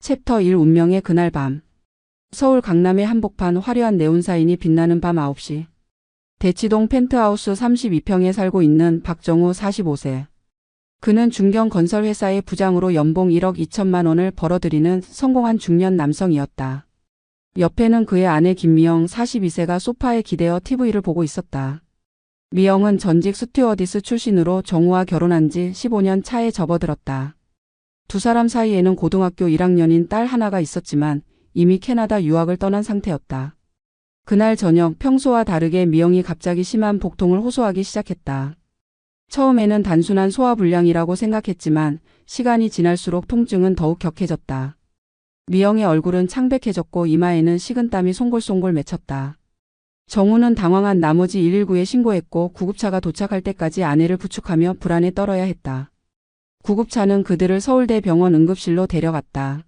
챕터 1 운명의 그날 밤. 서울 강남의 한복판 화려한 네온사인이 빛나는 밤 9시. 대치동 펜트하우스 32평에 살고 있는 박정우 45세. 그는 중견 건설회사의 부장으로 연봉 1억 2천만 원을 벌어들이는 성공한 중년 남성이었다. 옆에는 그의 아내 김미영 42세가 소파에 기대어 TV를 보고 있었다. 미영은 전직 스튜어디스 출신으로 정우와 결혼한 지 15년 차에 접어들었다. 두 사람 사이에는 고등학교 1학년인 딸 하나가 있었지만 이미 캐나다 유학을 떠난 상태였다. 그날 저녁 평소와 다르게 미영이 갑자기 심한 복통을 호소하기 시작했다. 처음에는 단순한 소화불량이라고 생각했지만 시간이 지날수록 통증은 더욱 격해졌다. 미영의 얼굴은 창백해졌고 이마에는 식은땀이 송골송골 맺혔다. 정우는 당황한 나머지 119에 신고했고 구급차가 도착할 때까지 아내를 부축하며 불안에 떨어야 했다. 구급차는 그들을 서울대병원 응급실로 데려갔다.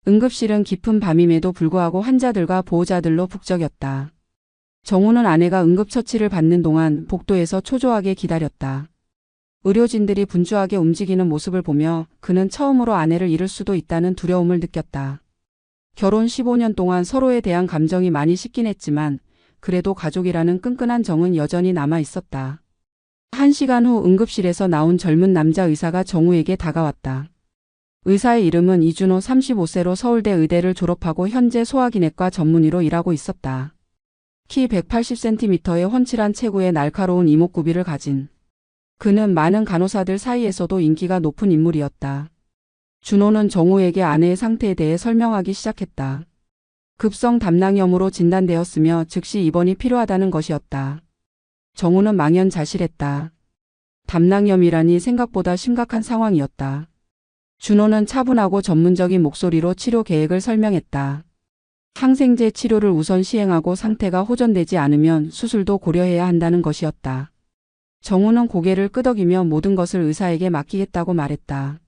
응급실은 깊은 밤임에도 불구하고 환자들과 보호자들로 북적였다. 정우는 아내가 응급처치를 받는 동안 복도에서 초조하게 기다렸다. 의료진들이 분주하게 움직이는 모습을 보며 그는 처음으로 아내를 잃을 수도 있다는 두려움을 느꼈다. 결혼 15년 동안 서로에 대한 감정이 많이 식긴 했지만 그래도 가족이라는 끈끈한 정은 여전히 남아 있었다. 1시간 후 응급실에서 나온 젊은 남자 의사가 정우에게 다가왔다. 의사의 이름은 이준호 35세로 서울대 의대를 졸업하고 현재 소화기내과 전문의로 일하고 있었다. 키 180cm의 훤칠한 체구에 날카로운 이목구비를 가진 그는 많은 간호사들 사이에서도 인기가 높은 인물이었다. 준호는 정우에게 아내의 상태에 대해 설명하기 시작했다. 급성 담낭염으로 진단되었으며 즉시 입원이 필요하다는 것이었다. 정우는 망연자실했다. 담낭염이라니 생각보다 심각한 상황이었다. 준호는 차분하고 전문적인 목소리로 치료 계획을 설명했다. 항생제 치료를 우선 시행하고 상태가 호전되지 않으면 수술도 고려해야 한다는 것이었다. 정우는 고개를 끄덕이며 모든 것을 의사에게 맡기겠다고 말했다.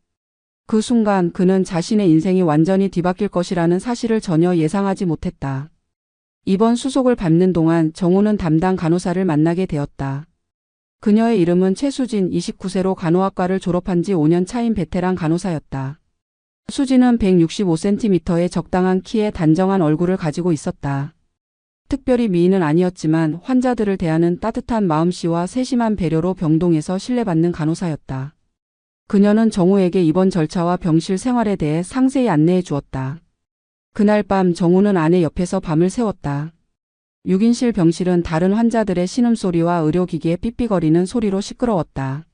그 순간 그는 자신의 인생이 완전히 뒤바뀔 것이라는 사실을 전혀 예상하지 못했다. 입원 수속을 받는 동안 정우는 담당 간호사를 만나게 되었다. 그녀의 이름은 최수진 29세로 간호학과를 졸업한 지 5년 차인 베테랑 간호사였다. 수진은 165cm의 적당한 키에 단정한 얼굴을 가지고 있었다. 특별히 미인은 아니었지만 환자들을 대하는 따뜻한 마음씨와 세심한 배려로 병동에서 신뢰받는 간호사였다. 그녀는 정우에게 입원 절차와 병실 생활에 대해 상세히 안내해 주었다. 그날 밤 정우는 아내 옆에서 밤을 새웠다. 6인실 병실은 다른 환자들의 신음소리와 의료기기의 삐삐거리는 소리로 시끄러웠다.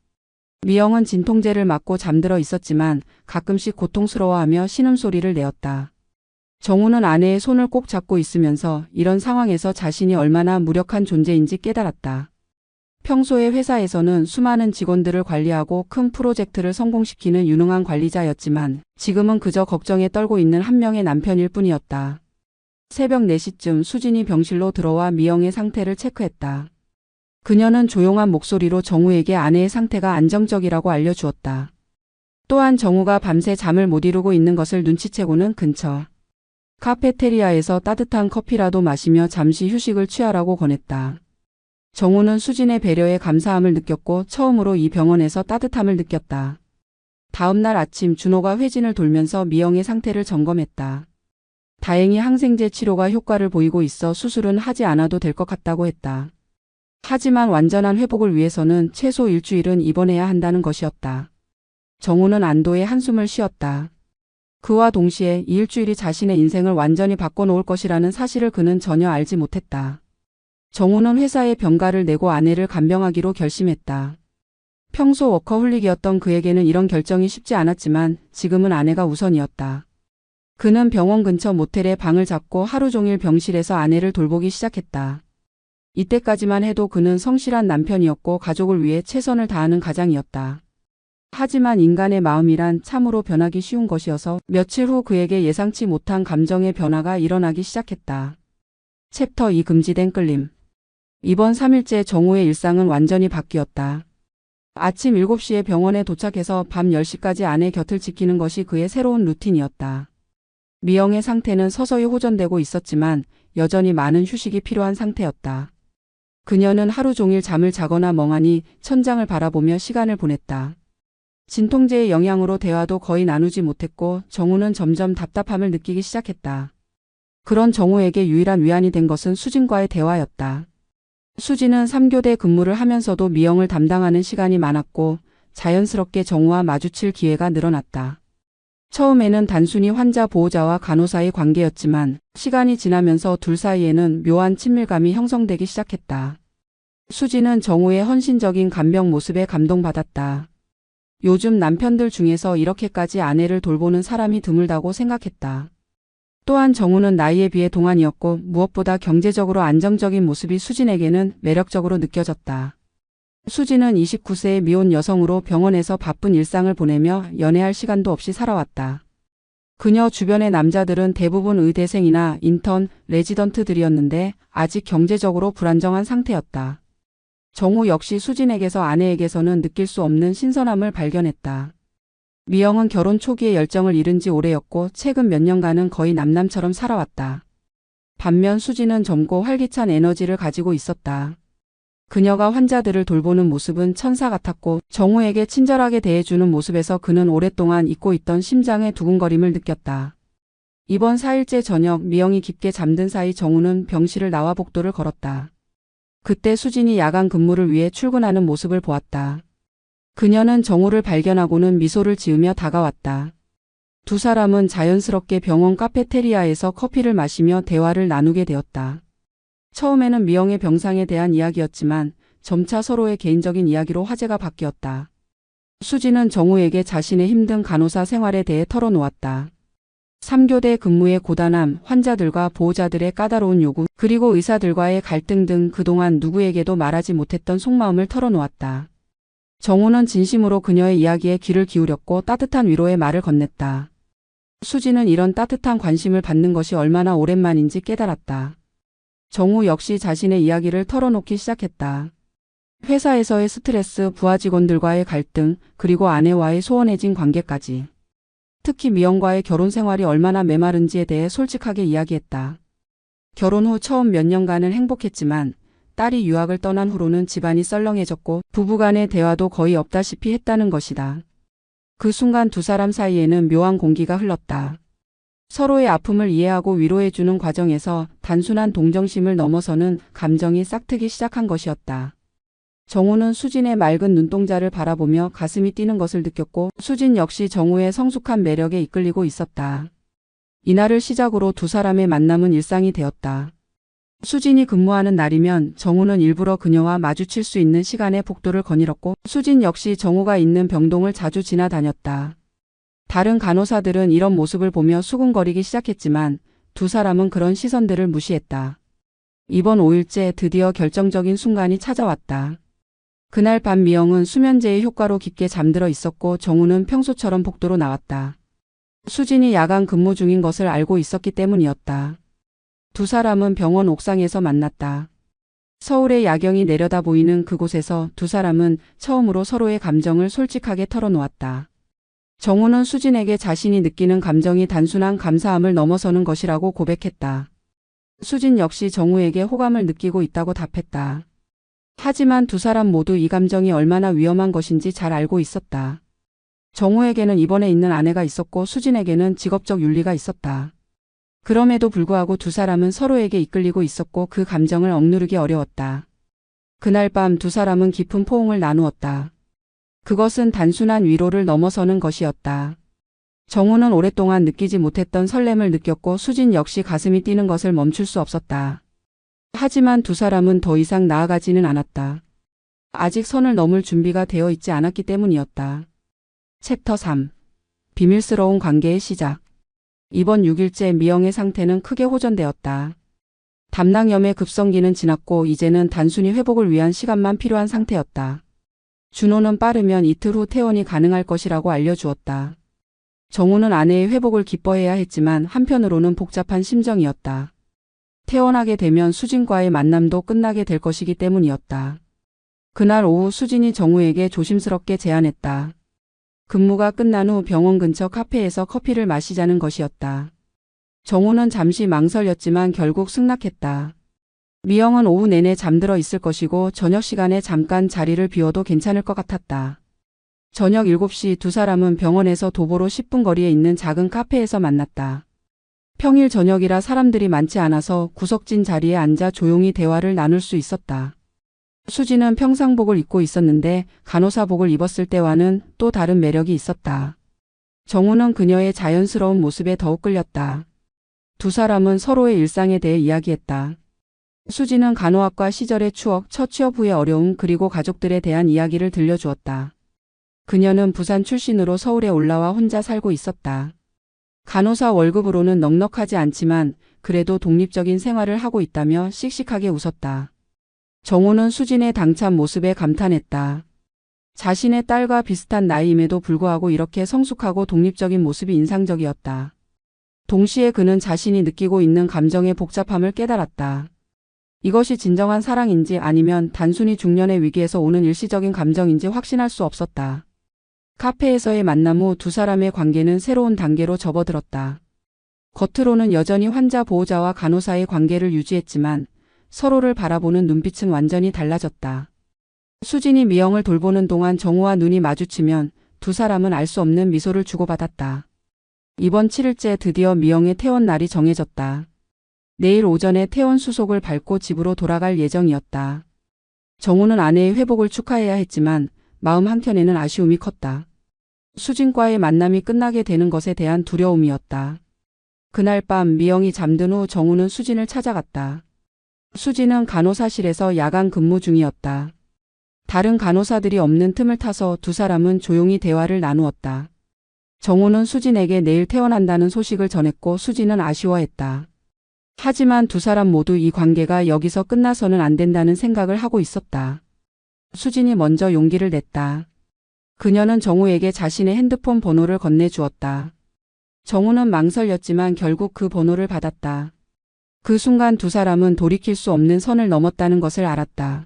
미영은 진통제를 맞고 잠들어 있었지만 가끔씩 고통스러워하며 신음소리를 내었다. 정우는 아내의 손을 꼭 잡고 있으면서 이런 상황에서 자신이 얼마나 무력한 존재인지 깨달았다. 평소에 회사에서는 수많은 직원들을 관리하고 큰 프로젝트를 성공시키는 유능한 관리자였지만 지금은 그저 걱정에 떨고 있는 한 명의 남편일 뿐이었다. 새벽 4시쯤 수진이 병실로 들어와 미영의 상태를 체크했다. 그녀는 조용한 목소리로 정우에게 아내의 상태가 안정적이라고 알려주었다. 또한 정우가 밤새 잠을 못 이루고 있는 것을 눈치채고는 근처 카페테리아에서 따뜻한 커피라도 마시며 잠시 휴식을 취하라고 권했다. 정우는 수진의 배려에 감사함을 느꼈고 처음으로 이 병원에서 따뜻함을 느꼈다. 다음 날 아침 준호가 회진을 돌면서 미영의 상태를 점검했다. 다행히 항생제 치료가 효과를 보이고 있어 수술은 하지 않아도 될 것 같다고 했다. 하지만 완전한 회복을 위해서는 최소 일주일은 입원해야 한다는 것이었다. 정우는 안도의 한숨을 쉬었다. 그와 동시에 이 일주일이 자신의 인생을 완전히 바꿔놓을 것이라는 사실을 그는 전혀 알지 못했다. 정우는 회사에 병가를 내고 아내를 간병하기로 결심했다. 평소 워커홀릭이었던 그에게는 이런 결정이 쉽지 않았지만 지금은 아내가 우선이었다. 그는 병원 근처 모텔에 방을 잡고 하루 종일 병실에서 아내를 돌보기 시작했다. 이때까지만 해도 그는 성실한 남편이었고 가족을 위해 최선을 다하는 가장이었다. 하지만 인간의 마음이란 참으로 변하기 쉬운 것이어서 며칠 후 그에게 예상치 못한 감정의 변화가 일어나기 시작했다. 챕터 2 금지된 끌림. 이번 3일째 정우의 일상은 완전히 바뀌었다. 아침 7시에 병원에 도착해서 밤 10시까지 아내 곁을 지키는 것이 그의 새로운 루틴이었다. 미영의 상태는 서서히 호전되고 있었지만 여전히 많은 휴식이 필요한 상태였다. 그녀는 하루 종일 잠을 자거나 멍하니 천장을 바라보며 시간을 보냈다. 진통제의 영향으로 대화도 거의 나누지 못했고 정우는 점점 답답함을 느끼기 시작했다. 그런 정우에게 유일한 위안이 된 것은 수진과의 대화였다. 수진은 3교대 근무를 하면서도 미영을 담당하는 시간이 많았고 자연스럽게 정우와 마주칠 기회가 늘어났다. 처음에는 단순히 환자 보호자와 간호사의 관계였지만 시간이 지나면서 둘 사이에는 묘한 친밀감이 형성되기 시작했다. 수진은 정우의 헌신적인 간병 모습에 감동받았다. 요즘 남편들 중에서 이렇게까지 아내를 돌보는 사람이 드물다고 생각했다. 또한 정우는 나이에 비해 동안이었고 무엇보다 경제적으로 안정적인 모습이 수진에게는 매력적으로 느껴졌다. 수진은 29세의 미혼 여성으로 병원에서 바쁜 일상을 보내며 연애할 시간도 없이 살아왔다. 그녀 주변의 남자들은 대부분 의대생이나 인턴, 레지던트들이었는데 아직 경제적으로 불안정한 상태였다. 정우 역시 수진에게서 아내에게서는 느낄 수 없는 신선함을 발견했다. 미영은 결혼 초기에 열정을 잃은 지 오래였고 최근 몇 년간은 거의 남남처럼 살아왔다. 반면 수진은 젊고 활기찬 에너지를 가지고 있었다. 그녀가 환자들을 돌보는 모습은 천사 같았고 정우에게 친절하게 대해주는 모습에서 그는 오랫동안 잊고 있던 심장의 두근거림을 느꼈다. 이번 4일째 저녁 미영이 깊게 잠든 사이 정우는 병실을 나와 복도를 걸었다. 그때 수진이 야간 근무를 위해 출근하는 모습을 보았다. 그녀는 정우를 발견하고는 미소를 지으며 다가왔다. 두 사람은 자연스럽게 병원 카페테리아에서 커피를 마시며 대화를 나누게 되었다. 처음에는 미영의 병상에 대한 이야기였지만 점차 서로의 개인적인 이야기로 화제가 바뀌었다. 수진은 정우에게 자신의 힘든 간호사 생활에 대해 털어놓았다. 3교대 근무의 고단함, 환자들과 보호자들의 까다로운 요구, 그리고 의사들과의 갈등 등 그동안 누구에게도 말하지 못했던 속마음을 털어놓았다. 정우는 진심으로 그녀의 이야기에 귀를 기울였고 따뜻한 위로의 말을 건넸다. 수진은 이런 따뜻한 관심을 받는 것이 얼마나 오랜만인지 깨달았다. 정우 역시 자신의 이야기를 털어놓기 시작했다. 회사에서의 스트레스, 부하 직원들과의 갈등, 그리고 아내와의 소원해진 관계까지. 특히 미영과의 결혼 생활이 얼마나 메마른지에 대해 솔직하게 이야기했다. 결혼 후 처음 몇 년간은 행복했지만 딸이 유학을 떠난 후로는 집안이 썰렁해졌고 부부간의 대화도 거의 없다시피 했다는 것이다. 그 순간 두 사람 사이에는 묘한 공기가 흘렀다. 서로의 아픔을 이해하고 위로해주는 과정에서 단순한 동정심을 넘어서는 감정이 싹트기 시작한 것이었다. 정우는 수진의 맑은 눈동자를 바라보며 가슴이 뛰는 것을 느꼈고 수진 역시 정우의 성숙한 매력에 이끌리고 있었다. 이날을 시작으로 두 사람의 만남은 일상이 되었다. 수진이 근무하는 날이면 정우는 일부러 그녀와 마주칠 수 있는 시간에 복도를 거닐었고 수진 역시 정우가 있는 병동을 자주 지나다녔다. 다른 간호사들은 이런 모습을 보며 수군거리기 시작했지만 두 사람은 그런 시선들을 무시했다. 이번 5일째 드디어 결정적인 순간이 찾아왔다. 그날 밤 미영은 수면제의 효과로 깊게 잠들어 있었고 정우는 평소처럼 복도로 나왔다. 수진이 야간 근무 중인 것을 알고 있었기 때문이었다. 두 사람은 병원 옥상에서 만났다. 서울의 야경이 내려다 보이는 그곳에서 두 사람은 처음으로 서로의 감정을 솔직하게 털어놓았다. 정우는 수진에게 자신이 느끼는 감정이 단순한 감사함을 넘어서는 것이라고 고백했다. 수진 역시 정우에게 호감을 느끼고 있다고 답했다. 하지만 두 사람 모두 이 감정이 얼마나 위험한 것인지 잘 알고 있었다. 정우에게는 입원해 있는 아내가 있었고 수진에게는 직업적 윤리가 있었다. 그럼에도 불구하고 두 사람은 서로에게 이끌리고 있었고 그 감정을 억누르기 어려웠다. 그날 밤 두 사람은 깊은 포옹을 나누었다. 그것은 단순한 위로를 넘어서는 것이었다. 정우는 오랫동안 느끼지 못했던 설렘을 느꼈고 수진 역시 가슴이 뛰는 것을 멈출 수 없었다. 하지만 두 사람은 더 이상 나아가지는 않았다. 아직 선을 넘을 준비가 되어 있지 않았기 때문이었다. 챕터 3. 비밀스러운 관계의 시작. 이번 6일째 미영의 상태는 크게 호전되었다. 담낭염의 급성기는 지났고 이제는 단순히 회복을 위한 시간만 필요한 상태였다. 준호는 빠르면 이틀 후 퇴원이 가능할 것이라고 알려주었다. 정우는 아내의 회복을 기뻐해야 했지만 한편으로는 복잡한 심정이었다. 퇴원하게 되면 수진과의 만남도 끝나게 될 것이기 때문이었다. 그날 오후 수진이 정우에게 조심스럽게 제안했다. 근무가 끝난 후 병원 근처 카페에서 커피를 마시자는 것이었다. 정우는 잠시 망설였지만 결국 승낙했다. 미영은 오후 내내 잠들어 있을 것이고 저녁 시간에 잠깐 자리를 비워도 괜찮을 것 같았다. 저녁 7시 두 사람은 병원에서 도보로 10분 거리에 있는 작은 카페에서 만났다. 평일 저녁이라 사람들이 많지 않아서 구석진 자리에 앉아 조용히 대화를 나눌 수 있었다. 수지는 평상복을 입고 있었는데 간호사복을 입었을 때와는 또 다른 매력이 있었다. 정우는 그녀의 자연스러운 모습에 더욱 끌렸다. 두 사람은 서로의 일상에 대해 이야기했다. 수지는 간호학과 시절의 추억, 첫 취업 후의 어려움 그리고 가족들에 대한 이야기를 들려주었다. 그녀는 부산 출신으로 서울에 올라와 혼자 살고 있었다. 간호사 월급으로는 넉넉하지 않지만 그래도 독립적인 생활을 하고 있다며 씩씩하게 웃었다. 정우는 수진의 당찬 모습에 감탄했다. 자신의 딸과 비슷한 나이임에도 불구하고 이렇게 성숙하고 독립적인 모습이 인상적이었다. 동시에 그는 자신이 느끼고 있는 감정의 복잡함을 깨달았다. 이것이 진정한 사랑인지 아니면 단순히 중년의 위기에서 오는 일시적인 감정인지 확신할 수 없었다. 카페에서의 만남 후 두 사람의 관계는 새로운 단계로 접어들었다. 겉으로는 여전히 환자 보호자와 간호사의 관계를 유지했지만 서로를 바라보는 눈빛은 완전히 달라졌다. 수진이 미영을 돌보는 동안 정우와 눈이 마주치면 두 사람은 알 수 없는 미소를 주고받았다. 이번 7일째 드디어 미영의 퇴원 날이 정해졌다. 내일 오전에 퇴원 수속을 밟고 집으로 돌아갈 예정이었다. 정우는 아내의 회복을 축하해야 했지만 마음 한켠에는 아쉬움이 컸다. 수진과의 만남이 끝나게 되는 것에 대한 두려움이었다. 그날 밤 미영이 잠든 후 정우는 수진을 찾아갔다. 수진은 간호사실에서 야간 근무 중이었다. 다른 간호사들이 없는 틈을 타서 두 사람은 조용히 대화를 나누었다. 정우는 수진에게 내일 퇴원한다는 소식을 전했고 수진은 아쉬워했다. 하지만 두 사람 모두 이 관계가 여기서 끝나서는 안 된다는 생각을 하고 있었다. 수진이 먼저 용기를 냈다. 그녀는 정우에게 자신의 핸드폰 번호를 건네주었다. 정우는 망설였지만 결국 그 번호를 받았다. 그 순간 두 사람은 돌이킬 수 없는 선을 넘었다는 것을 알았다.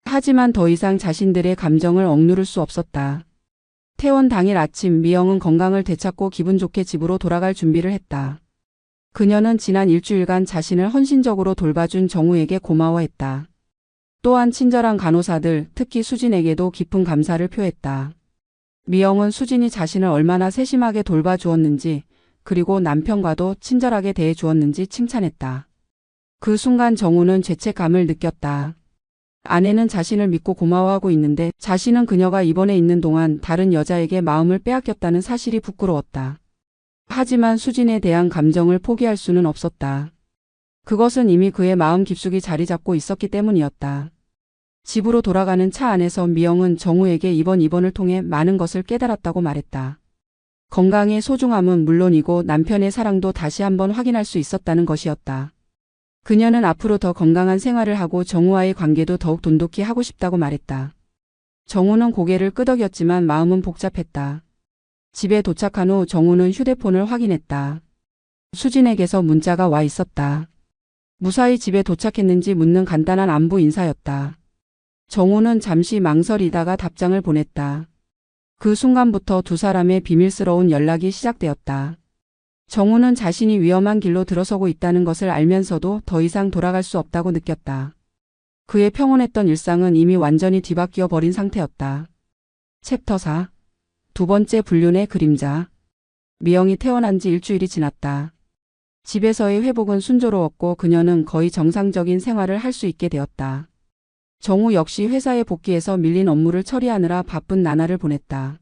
하지만 더 이상 자신들의 감정을 억누를 수 없었다. 퇴원 당일 아침 미영은 건강을 되찾고 기분 좋게 집으로 돌아갈 준비를 했다. 그녀는 지난 일주일간 자신을 헌신적으로 돌봐준 정우에게 고마워했다. 또한 친절한 간호사들, 특히 수진에게도 깊은 감사를 표했다. 미영은 수진이 자신을 얼마나 세심하게 돌봐주었는지 그리고 남편과도 친절하게 대해주었는지 칭찬했다. 그 순간 정우는 죄책감을 느꼈다. 아내는 자신을 믿고 고마워하고 있는데 자신은 그녀가 입원해 있는 동안 다른 여자에게 마음을 빼앗겼다는 사실이 부끄러웠다. 하지만 수진에 대한 감정을 포기할 수는 없었다. 그것은 이미 그의 마음 깊숙이 자리 잡고 있었기 때문이었다. 집으로 돌아가는 차 안에서 미영은 정우에게 이번 입원을 통해 많은 것을 깨달았다고 말했다. 건강의 소중함은 물론이고 남편의 사랑도 다시 한번 확인할 수 있었다는 것이었다. 그녀는 앞으로 더 건강한 생활을 하고 정우와의 관계도 더욱 돈독히 하고 싶다고 말했다. 정우는 고개를 끄덕였지만 마음은 복잡했다. 집에 도착한 후 정우는 휴대폰을 확인했다. 수진에게서 문자가 와 있었다. 무사히 집에 도착했는지 묻는 간단한 안부 인사였다. 정우는 잠시 망설이다가 답장을 보냈다. 그 순간부터 두 사람의 비밀스러운 연락이 시작되었다. 정우는 자신이 위험한 길로 들어서고 있다는 것을 알면서도 더 이상 돌아갈 수 없다고 느꼈다. 그의 평온했던 일상은 이미 완전히 뒤바뀌어 버린 상태였다. 챕터 4. 두 번째 불륜의 그림자. 미영이 퇴원한 지 일주일이 지났다. 집에서의 회복은 순조로웠고 그녀는 거의 정상적인 생활을 할 수 있게 되었다. 정우 역시 회사에 복귀해서 밀린 업무를 처리하느라 바쁜 나날을 보냈다.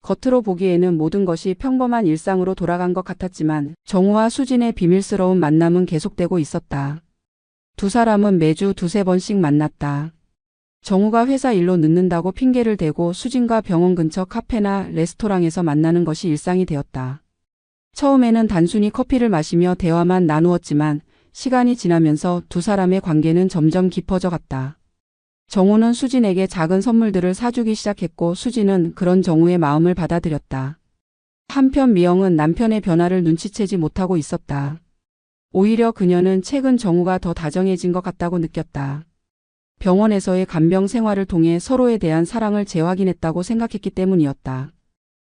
겉으로 보기에는 모든 것이 평범한 일상으로 돌아간 것 같았지만 정우와 수진의 비밀스러운 만남은 계속되고 있었다. 두 사람은 매주 두세 번씩 만났다. 정우가 회사 일로 늦는다고 핑계를 대고 수진과 병원 근처 카페나 레스토랑에서 만나는 것이 일상이 되었다. 처음에는 단순히 커피를 마시며 대화만 나누었지만 시간이 지나면서 두 사람의 관계는 점점 깊어져 갔다. 정우는 수진에게 작은 선물들을 사주기 시작했고 수진은 그런 정우의 마음을 받아들였다. 한편 미영은 남편의 변화를 눈치채지 못하고 있었다. 오히려 그녀는 최근 정우가 더 다정해진 것 같다고 느꼈다. 병원에서의 간병 생활을 통해 서로에 대한 사랑을 재확인했다고 생각했기 때문이었다.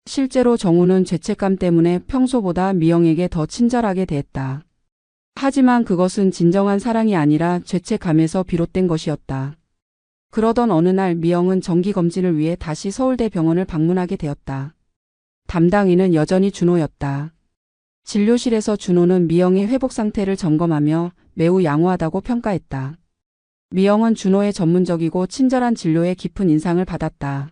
실제로 정우는 죄책감 때문에 평소보다 미영에게 더 친절하게 대했다. 하지만 그것은 진정한 사랑이 아니라 죄책감에서 비롯된 것이었다. 그러던 어느 날 미영은 정기검진을 위해 다시 서울대병원을 방문하게 되었다. 담당인은 여전히 준호였다. 진료실에서 준호는 미영의 회복 상태를 점검하며 매우 양호하다고 평가했다. 미영은 준호의 전문적이고 친절한 진료에 깊은 인상을 받았다.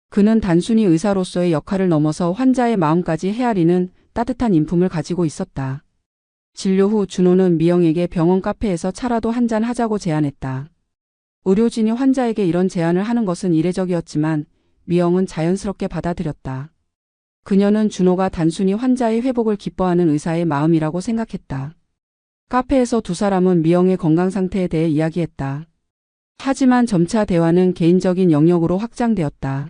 그는 단순히 의사로서의 역할을 넘어서 환자의 마음까지 헤아리는 따뜻한 인품을 가지고 있었다. 진료 후 준호는 미영에게 병원 카페에서 차라도 한잔 하자고 제안했다. 의료진이 환자에게 이런 제안을 하는 것은 이례적이었지만 미영은 자연스럽게 받아들였다. 그녀는 준호가 단순히 환자의 회복을 기뻐하는 의사의 마음이라고 생각했다. 카페에서 두 사람은 미영의 건강 상태에 대해 이야기했다. 하지만 점차 대화는 개인적인 영역으로 확장되었다.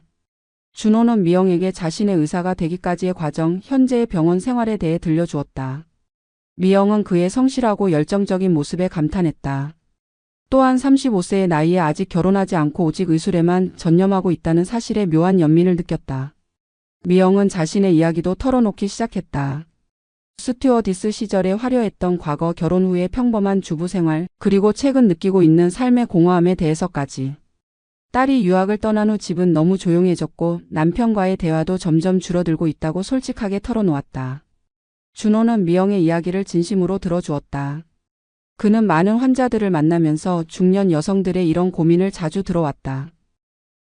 준호는 미영에게 자신의 의사가 되기까지의 과정, 현재의 병원 생활에 대해 들려주었다. 미영은 그의 성실하고 열정적인 모습에 감탄했다. 또한 35세의 나이에 아직 결혼하지 않고 오직 의술에만 전념하고 있다는 사실에 묘한 연민을 느꼈다. 미영은 자신의 이야기도 털어놓기 시작했다. 스튜어디스 시절에 화려했던 과거, 결혼 후의 평범한 주부 생활, 그리고 최근 느끼고 있는 삶의 공허함에 대해서까지. 딸이 유학을 떠난 후 집은 너무 조용해졌고 남편과의 대화도 점점 줄어들고 있다고 솔직하게 털어놓았다. 준호는 미영의 이야기를 진심으로 들어주었다. 그는 많은 환자들을 만나면서 중년 여성들의 이런 고민을 자주 들어왔다.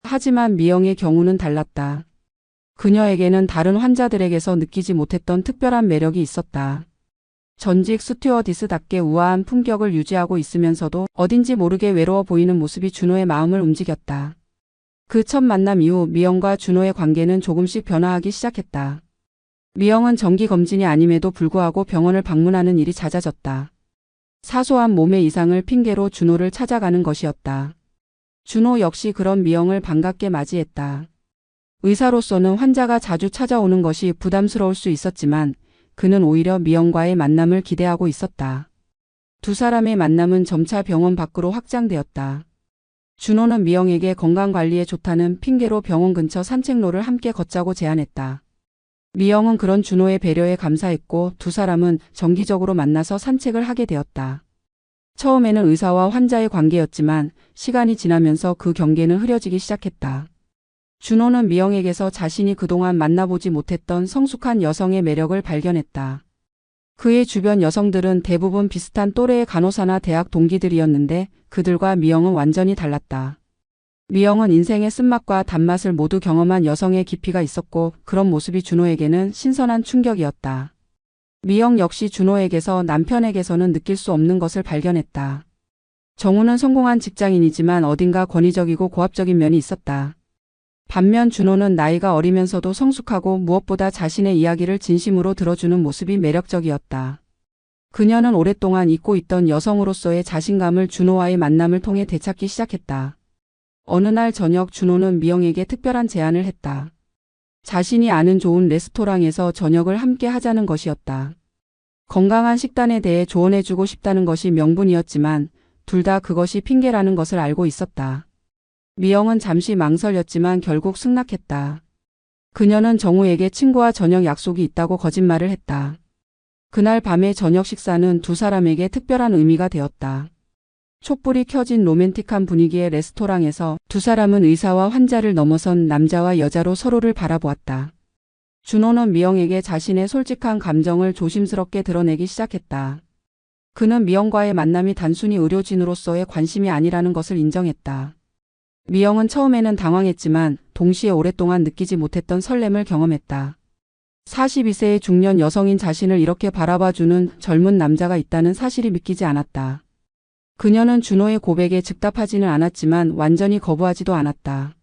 하지만 미영의 경우는 달랐다. 그녀에게는 다른 환자들에게서 느끼지 못했던 특별한 매력이 있었다. 전직 스튜어디스답게 우아한 품격을 유지하고 있으면서도 어딘지 모르게 외로워 보이는 모습이 준호의 마음을 움직였다. 그 첫 만남 이후 미영과 준호의 관계는 조금씩 변화하기 시작했다. 미영은 정기검진이 아님에도 불구하고 병원을 방문하는 일이 잦아졌다. 사소한 몸의 이상을 핑계로 준호를 찾아가는 것이었다. 준호 역시 그런 미영을 반갑게 맞이했다. 의사로서는 환자가 자주 찾아오는 것이 부담스러울 수 있었지만 그는 오히려 미영과의 만남을 기대하고 있었다. 두 사람의 만남은 점차 병원 밖으로 확장되었다. 준호는 미영에게 건강관리에 좋다는 핑계로 병원 근처 산책로를 함께 걷자고 제안했다. 미영은 그런 준호의 배려에 감사했고 두 사람은 정기적으로 만나서 산책을 하게 되었다. 처음에는 의사와 환자의 관계였지만 시간이 지나면서 그 경계는 흐려지기 시작했다. 준호는 미영에게서 자신이 그동안 만나보지 못했던 성숙한 여성의 매력을 발견했다. 그의 주변 여성들은 대부분 비슷한 또래의 간호사나 대학 동기들이었는데 그들과 미영은 완전히 달랐다. 미영은 인생의 쓴맛과 단맛을 모두 경험한 여성의 깊이가 있었고 그런 모습이 준호에게는 신선한 충격이었다. 미영 역시 준호에게서 남편에게서는 느낄 수 없는 것을 발견했다. 정우는 성공한 직장인이지만 어딘가 권위적이고 고압적인 면이 있었다. 반면 준호는 나이가 어리면서도 성숙하고 무엇보다 자신의 이야기를 진심으로 들어주는 모습이 매력적이었다. 그녀는 오랫동안 잊고 있던 여성으로서의 자신감을 준호와의 만남을 통해 되찾기 시작했다. 어느 날 저녁 준호는 미영에게 특별한 제안을 했다. 자신이 아는 좋은 레스토랑에서 저녁을 함께 하자는 것이었다. 건강한 식단에 대해 조언해주고 싶다는 것이 명분이었지만 둘 다 그것이 핑계라는 것을 알고 있었다. 미영은 잠시 망설였지만 결국 승낙했다. 그녀는 정우에게 친구와 저녁 약속이 있다고 거짓말을 했다. 그날 밤의 저녁 식사는 두 사람에게 특별한 의미가 되었다. 촛불이 켜진 로맨틱한 분위기의 레스토랑에서 두 사람은 의사와 환자를 넘어선 남자와 여자로 서로를 바라보았다. 준호는 미영에게 자신의 솔직한 감정을 조심스럽게 드러내기 시작했다. 그는 미영과의 만남이 단순히 의료진으로서의 관심이 아니라는 것을 인정했다. 미영은 처음에는 당황했지만 동시에 오랫동안 느끼지 못했던 설렘을 경험했다. 42세의 중년 여성인 자신을 이렇게 바라봐주는 젊은 남자가 있다는 사실이 믿기지 않았다. 그녀는 준호의 고백에 즉답하지는 않았지만 완전히 거부하지도 않았다.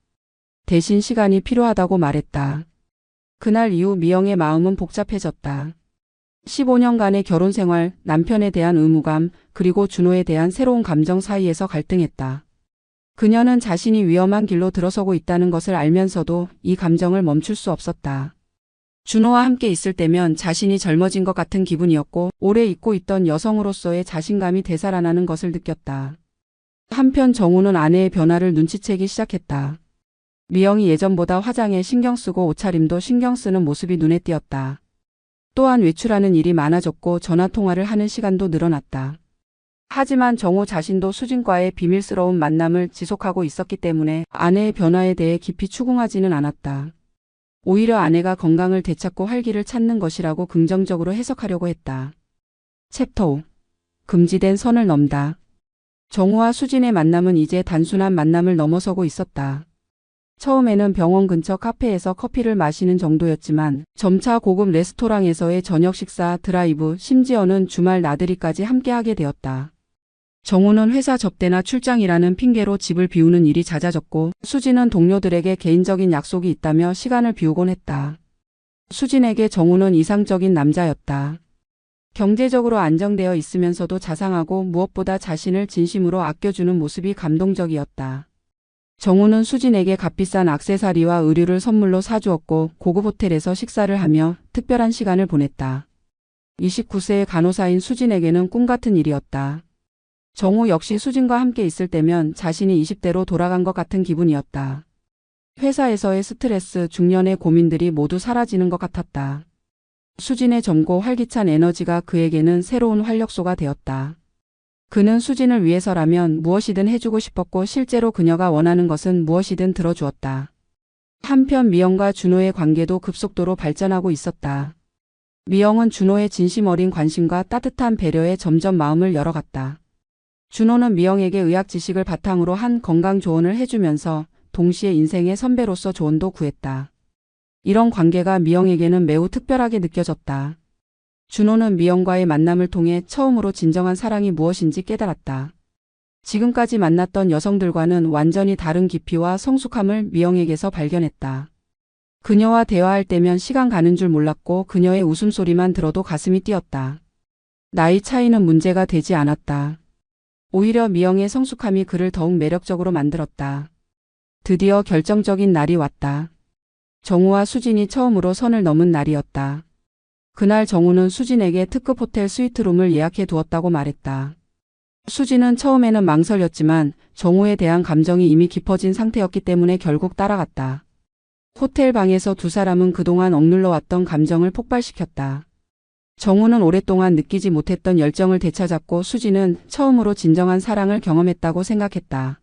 대신 시간이 필요하다고 말했다. 그날 이후 미영의 마음은 복잡해졌다. 15년간의 결혼 생활, 남편에 대한 의무감, 그리고 준호에 대한 새로운 감정 사이에서 갈등했다. 그녀는 자신이 위험한 길로 들어서고 있다는 것을 알면서도 이 감정을 멈출 수 없었다. 준호와 함께 있을 때면 자신이 젊어진 것 같은 기분이었고 오래 잊고 있던 여성으로서의 자신감이 되살아나는 것을 느꼈다. 한편 정우는 아내의 변화를 눈치채기 시작했다. 미영이 예전보다 화장에 신경 쓰고 옷차림도 신경 쓰는 모습이 눈에 띄었다. 또한 외출하는 일이 많아졌고 전화통화를 하는 시간도 늘어났다. 하지만 정우 자신도 수진과의 비밀스러운 만남을 지속하고 있었기 때문에 아내의 변화에 대해 깊이 추궁하지는 않았다. 오히려 아내가 건강을 되찾고 활기를 찾는 것이라고 긍정적으로 해석하려고 했다. 챕터 5. 금지된 선을 넘다. 정우와 수진의 만남은 이제 단순한 만남을 넘어서고 있었다. 처음에는 병원 근처 카페에서 커피를 마시는 정도였지만 점차 고급 레스토랑에서의 저녁 식사, 드라이브, 심지어는 주말 나들이까지 함께하게 되었다. 정우는 회사 접대나 출장이라는 핑계로 집을 비우는 일이 잦아졌고 수진은 동료들에게 개인적인 약속이 있다며 시간을 비우곤 했다. 수진에게 정우는 이상적인 남자였다. 경제적으로 안정되어 있으면서도 자상하고 무엇보다 자신을 진심으로 아껴주는 모습이 감동적이었다. 정우는 수진에게 값비싼 액세서리와 의류를 선물로 사주었고 고급 호텔에서 식사를 하며 특별한 시간을 보냈다. 29세의 간호사인 수진에게는 꿈같은 일이었다. 정우 역시 수진과 함께 있을 때면 자신이 20대로 돌아간 것 같은 기분이었다. 회사에서의 스트레스, 중년의 고민들이 모두 사라지는 것 같았다. 수진의 젊고 활기찬 에너지가 그에게는 새로운 활력소가 되었다. 그는 수진을 위해서라면 무엇이든 해주고 싶었고 실제로 그녀가 원하는 것은 무엇이든 들어주었다. 한편 미영과 준호의 관계도 급속도로 발전하고 있었다. 미영은 준호의 진심 어린 관심과 따뜻한 배려에 점점 마음을 열어갔다. 준호는 미영에게 의학 지식을 바탕으로 한 건강 조언을 해주면서 동시에 인생의 선배로서 조언도 구했다. 이런 관계가 미영에게는 매우 특별하게 느껴졌다. 준호는 미영과의 만남을 통해 처음으로 진정한 사랑이 무엇인지 깨달았다. 지금까지 만났던 여성들과는 완전히 다른 깊이와 성숙함을 미영에게서 발견했다. 그녀와 대화할 때면 시간 가는 줄 몰랐고 그녀의 웃음소리만 들어도 가슴이 뛰었다. 나이 차이는 문제가 되지 않았다. 오히려 미영의 성숙함이 그를 더욱 매력적으로 만들었다. 드디어 결정적인 날이 왔다. 정우와 수진이 처음으로 선을 넘은 날이었다. 그날 정우는 수진에게 특급 호텔 스위트룸을 예약해 두었다고 말했다. 수진은 처음에는 망설였지만 정우에 대한 감정이 이미 깊어진 상태였기 때문에 결국 따라갔다. 호텔 방에서 두 사람은 그동안 억눌러 왔던 감정을 폭발시켰다. 정우는 오랫동안 느끼지 못했던 열정을 되찾았고 수진은 처음으로 진정한 사랑을 경험했다고 생각했다.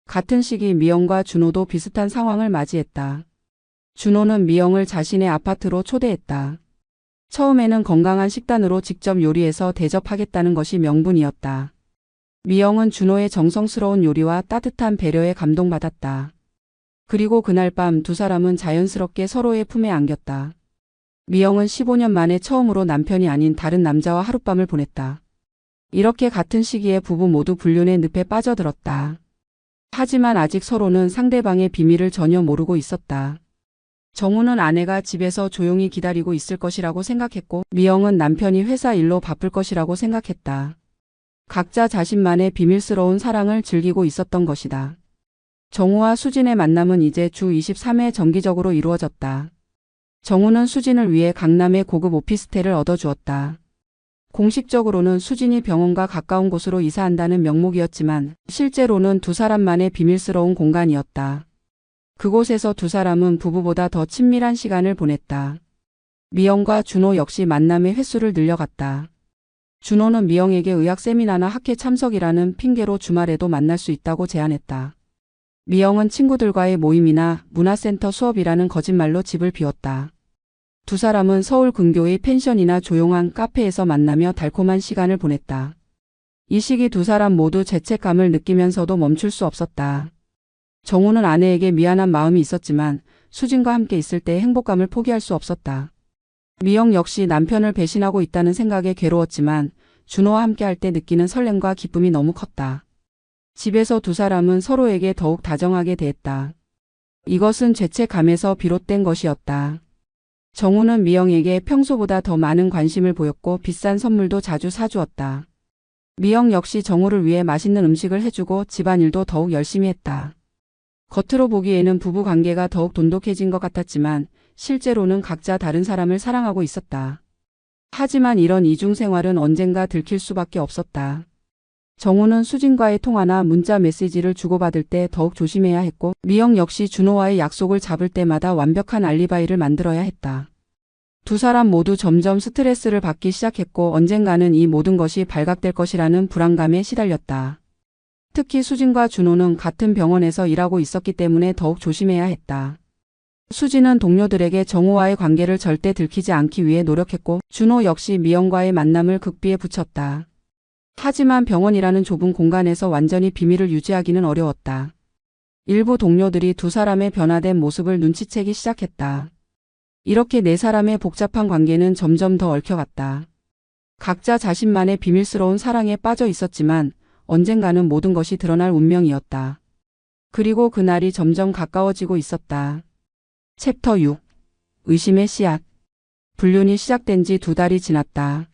같은 시기 미영과 준호도 비슷한 상황을 맞이했다. 준호는 미영을 자신의 아파트로 초대했다. 처음에는 건강한 식단으로 직접 요리해서 대접하겠다는 것이 명분이었다. 미영은 준호의 정성스러운 요리와 따뜻한 배려에 감동받았다. 그리고 그날 밤 두 사람은 자연스럽게 서로의 품에 안겼다. 미영은 15년 만에 처음으로 남편이 아닌 다른 남자와 하룻밤을 보냈다. 이렇게 같은 시기에 부부 모두 불륜의 늪에 빠져들었다. 하지만 아직 서로는 상대방의 비밀을 전혀 모르고 있었다. 정우는 아내가 집에서 조용히 기다리고 있을 것이라고 생각했고 미영은 남편이 회사 일로 바쁠 것이라고 생각했다. 각자 자신만의 비밀스러운 사랑을 즐기고 있었던 것이다. 정우와 수진의 만남은 이제 주 23회 정기적으로 이루어졌다. 정우는 수진을 위해 강남의 고급 오피스텔을 얻어주었다. 공식적으로는 수진이 병원과 가까운 곳으로 이사한다는 명목이었지만 실제로는 두 사람만의 비밀스러운 공간이었다. 그곳에서 두 사람은 부부보다 더 친밀한 시간을 보냈다. 미영과 준호 역시 만남의 횟수를 늘려갔다. 준호는 미영에게 의학 세미나나 학회 참석이라는 핑계로 주말에도 만날 수 있다고 제안했다. 미영은 친구들과의 모임이나 문화센터 수업이라는 거짓말로 집을 비웠다. 두 사람은 서울 근교의 펜션이나 조용한 카페에서 만나며 달콤한 시간을 보냈다. 이 시기 두 사람 모두 죄책감을 느끼면서도 멈출 수 없었다. 정우는 아내에게 미안한 마음이 있었지만 수진과 함께 있을 때 행복감을 포기할 수 없었다. 미영 역시 남편을 배신하고 있다는 생각에 괴로웠지만 준호와 함께 할 때 느끼는 설렘과 기쁨이 너무 컸다. 집에서 두 사람은 서로에게 더욱 다정하게 대했다. 이것은 죄책감에서 비롯된 것이었다. 정우는 미영에게 평소보다 더 많은 관심을 보였고 비싼 선물도 자주 사주었다. 미영 역시 정우를 위해 맛있는 음식을 해주고 집안일도 더욱 열심히 했다. 겉으로 보기에는 부부 관계가 더욱 돈독해진 것 같았지만 실제로는 각자 다른 사람을 사랑하고 있었다. 하지만 이런 이중생활은 언젠가 들킬 수밖에 없었다. 정우는 수진과의 통화나 문자 메시지를 주고받을 때 더욱 조심해야 했고 미영 역시 준호와의 약속을 잡을 때마다 완벽한 알리바이를 만들어야 했다. 두 사람 모두 점점 스트레스를 받기 시작했고 언젠가는 이 모든 것이 발각될 것이라는 불안감에 시달렸다. 특히 수진과 준호는 같은 병원에서 일하고 있었기 때문에 더욱 조심해야 했다. 수진은 동료들에게 정우와의 관계를 절대 들키지 않기 위해 노력했고 준호 역시 미영과의 만남을 극비에 붙였다. 하지만 병원이라는 좁은 공간에서 완전히 비밀을 유지하기는 어려웠다. 일부 동료들이 두 사람의 변화된 모습을 눈치채기 시작했다. 이렇게 네 사람의 복잡한 관계는 점점 더 얽혀갔다. 각자 자신만의 비밀스러운 사랑에 빠져 있었지만 언젠가는 모든 것이 드러날 운명이었다. 그리고 그날이 점점 가까워지고 있었다. 챕터 6. 의심의 씨앗. 불륜이 시작된 지 2달이 지났다.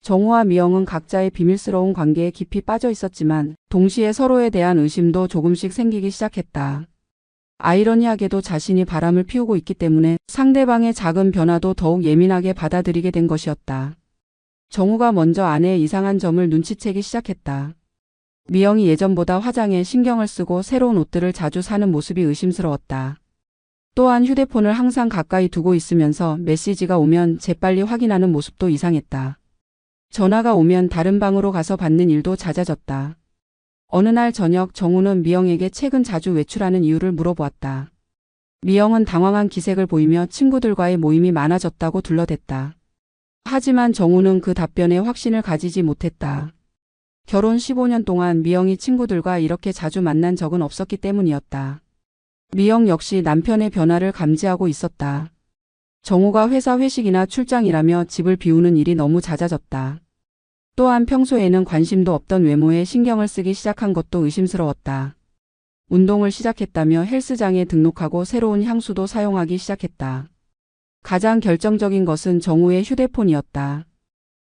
정우와 미영은 각자의 비밀스러운 관계에 깊이 빠져 있었지만 동시에 서로에 대한 의심도 조금씩 생기기 시작했다. 아이러니하게도 자신이 바람을 피우고 있기 때문에 상대방의 작은 변화도 더욱 예민하게 받아들이게 된 것이었다. 정우가 먼저 아내의 이상한 점을 눈치채기 시작했다. 미영이 예전보다 화장에 신경을 쓰고 새로운 옷들을 자주 사는 모습이 의심스러웠다. 또한 휴대폰을 항상 가까이 두고 있으면서 메시지가 오면 재빨리 확인하는 모습도 이상했다. 전화가 오면 다른 방으로 가서 받는 일도 잦아졌다. 어느 날 저녁 정우는 미영에게 최근 자주 외출하는 이유를 물어보았다. 미영은 당황한 기색을 보이며 친구들과의 모임이 많아졌다고 둘러댔다. 하지만 정우는 그 답변에 확신을 가지지 못했다. 결혼 15년 동안 미영이 친구들과 이렇게 자주 만난 적은 없었기 때문이었다. 미영 역시 남편의 변화를 감지하고 있었다. 정우가 회사 회식이나 출장이라며 집을 비우는 일이 너무 잦아졌다. 또한 평소에는 관심도 없던 외모에 신경을 쓰기 시작한 것도 의심스러웠다. 운동을 시작했다며 헬스장에 등록하고 새로운 향수도 사용하기 시작했다. 가장 결정적인 것은 정우의 휴대폰이었다.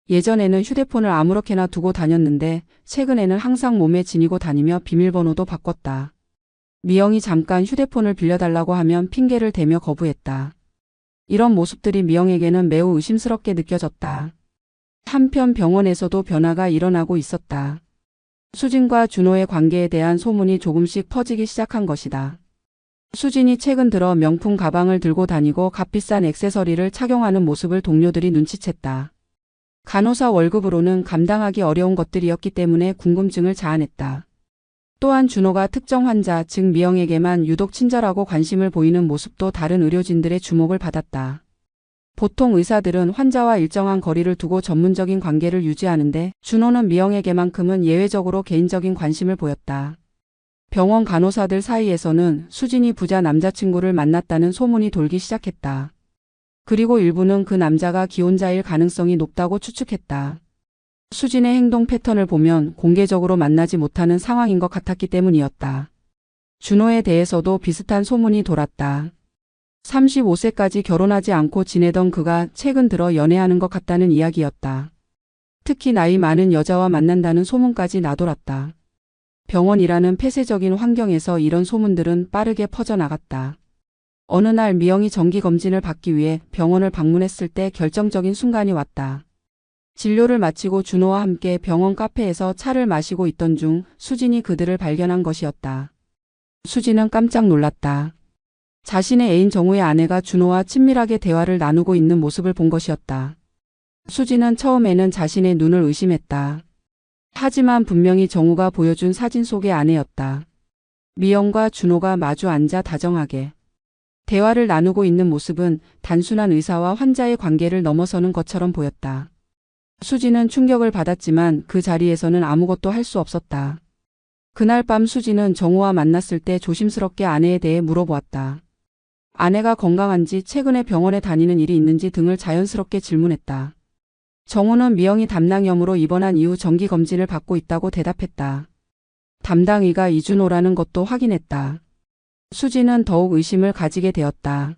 예전에는 휴대폰을 아무렇게나 두고 다녔는데 최근에는 항상 몸에 지니고 다니며 비밀번호도 바꿨다. 미영이 잠깐 휴대폰을 빌려달라고 하면 핑계를 대며 거부했다. 이런 모습들이 미영에게는 매우 의심스럽게 느껴졌다. 한편 병원에서도 변화가 일어나고 있었다. 수진과 준호의 관계에 대한 소문이 조금씩 퍼지기 시작한 것이다. 수진이 최근 들어 명품 가방을 들고 다니고 값비싼 액세서리를 착용하는 모습을 동료들이 눈치챘다. 간호사 월급으로는 감당하기 어려운 것들이었기 때문에 궁금증을 자아냈다. 또한 준호가 특정 환자, 즉 미영에게만 유독 친절하고 관심을 보이는 모습도 다른 의료진들의 주목을 받았다. 보통 의사들은 환자와 일정한 거리를 두고 전문적인 관계를 유지하는데 준호는 미영에게만큼은 예외적으로 개인적인 관심을 보였다. 병원 간호사들 사이에서는 수진이 부자 남자친구를 만났다는 소문이 돌기 시작했다. 그리고 일부는 그 남자가 기혼자일 가능성이 높다고 추측했다. 수진의 행동 패턴을 보면 공개적으로 만나지 못하는 상황인 것 같았기 때문이었다. 준호에 대해서도 비슷한 소문이 돌았다. 35세까지 결혼하지 않고 지내던 그가 최근 들어 연애하는 것 같다는 이야기였다. 특히 나이 많은 여자와 만난다는 소문까지 나돌았다. 병원이라는 폐쇄적인 환경에서 이런 소문들은 빠르게 퍼져나갔다. 어느 날 미영이 정기검진을 받기 위해 병원을 방문했을 때 결정적인 순간이 왔다. 진료를 마치고 준호와 함께 병원 카페에서 차를 마시고 있던 중 수진이 그들을 발견한 것이었다. 수진은 깜짝 놀랐다. 자신의 애인 정우의 아내가 준호와 친밀하게 대화를 나누고 있는 모습을 본 것이었다. 수진은 처음에는 자신의 눈을 의심했다. 하지만 분명히 정우가 보여준 사진 속의 아내였다. 미영과 준호가 마주 앉아 다정하게 대화를 나누고 있는 모습은 단순한 의사와 환자의 관계를 넘어서는 것처럼 보였다. 수진은 충격을 받았지만 그 자리에서는 아무것도 할 수 없었다. 그날 밤 수진은 정우와 만났을 때 조심스럽게 아내에 대해 물어보았다. 아내가 건강한지 최근에 병원에 다니는 일이 있는지 등을 자연스럽게 질문했다. 정우는 미영이 담낭염으로 입원한 이후 정기검진을 받고 있다고 대답했다. 담당의가 이준호라는 것도 확인했다. 수진은 더욱 의심을 가지게 되었다.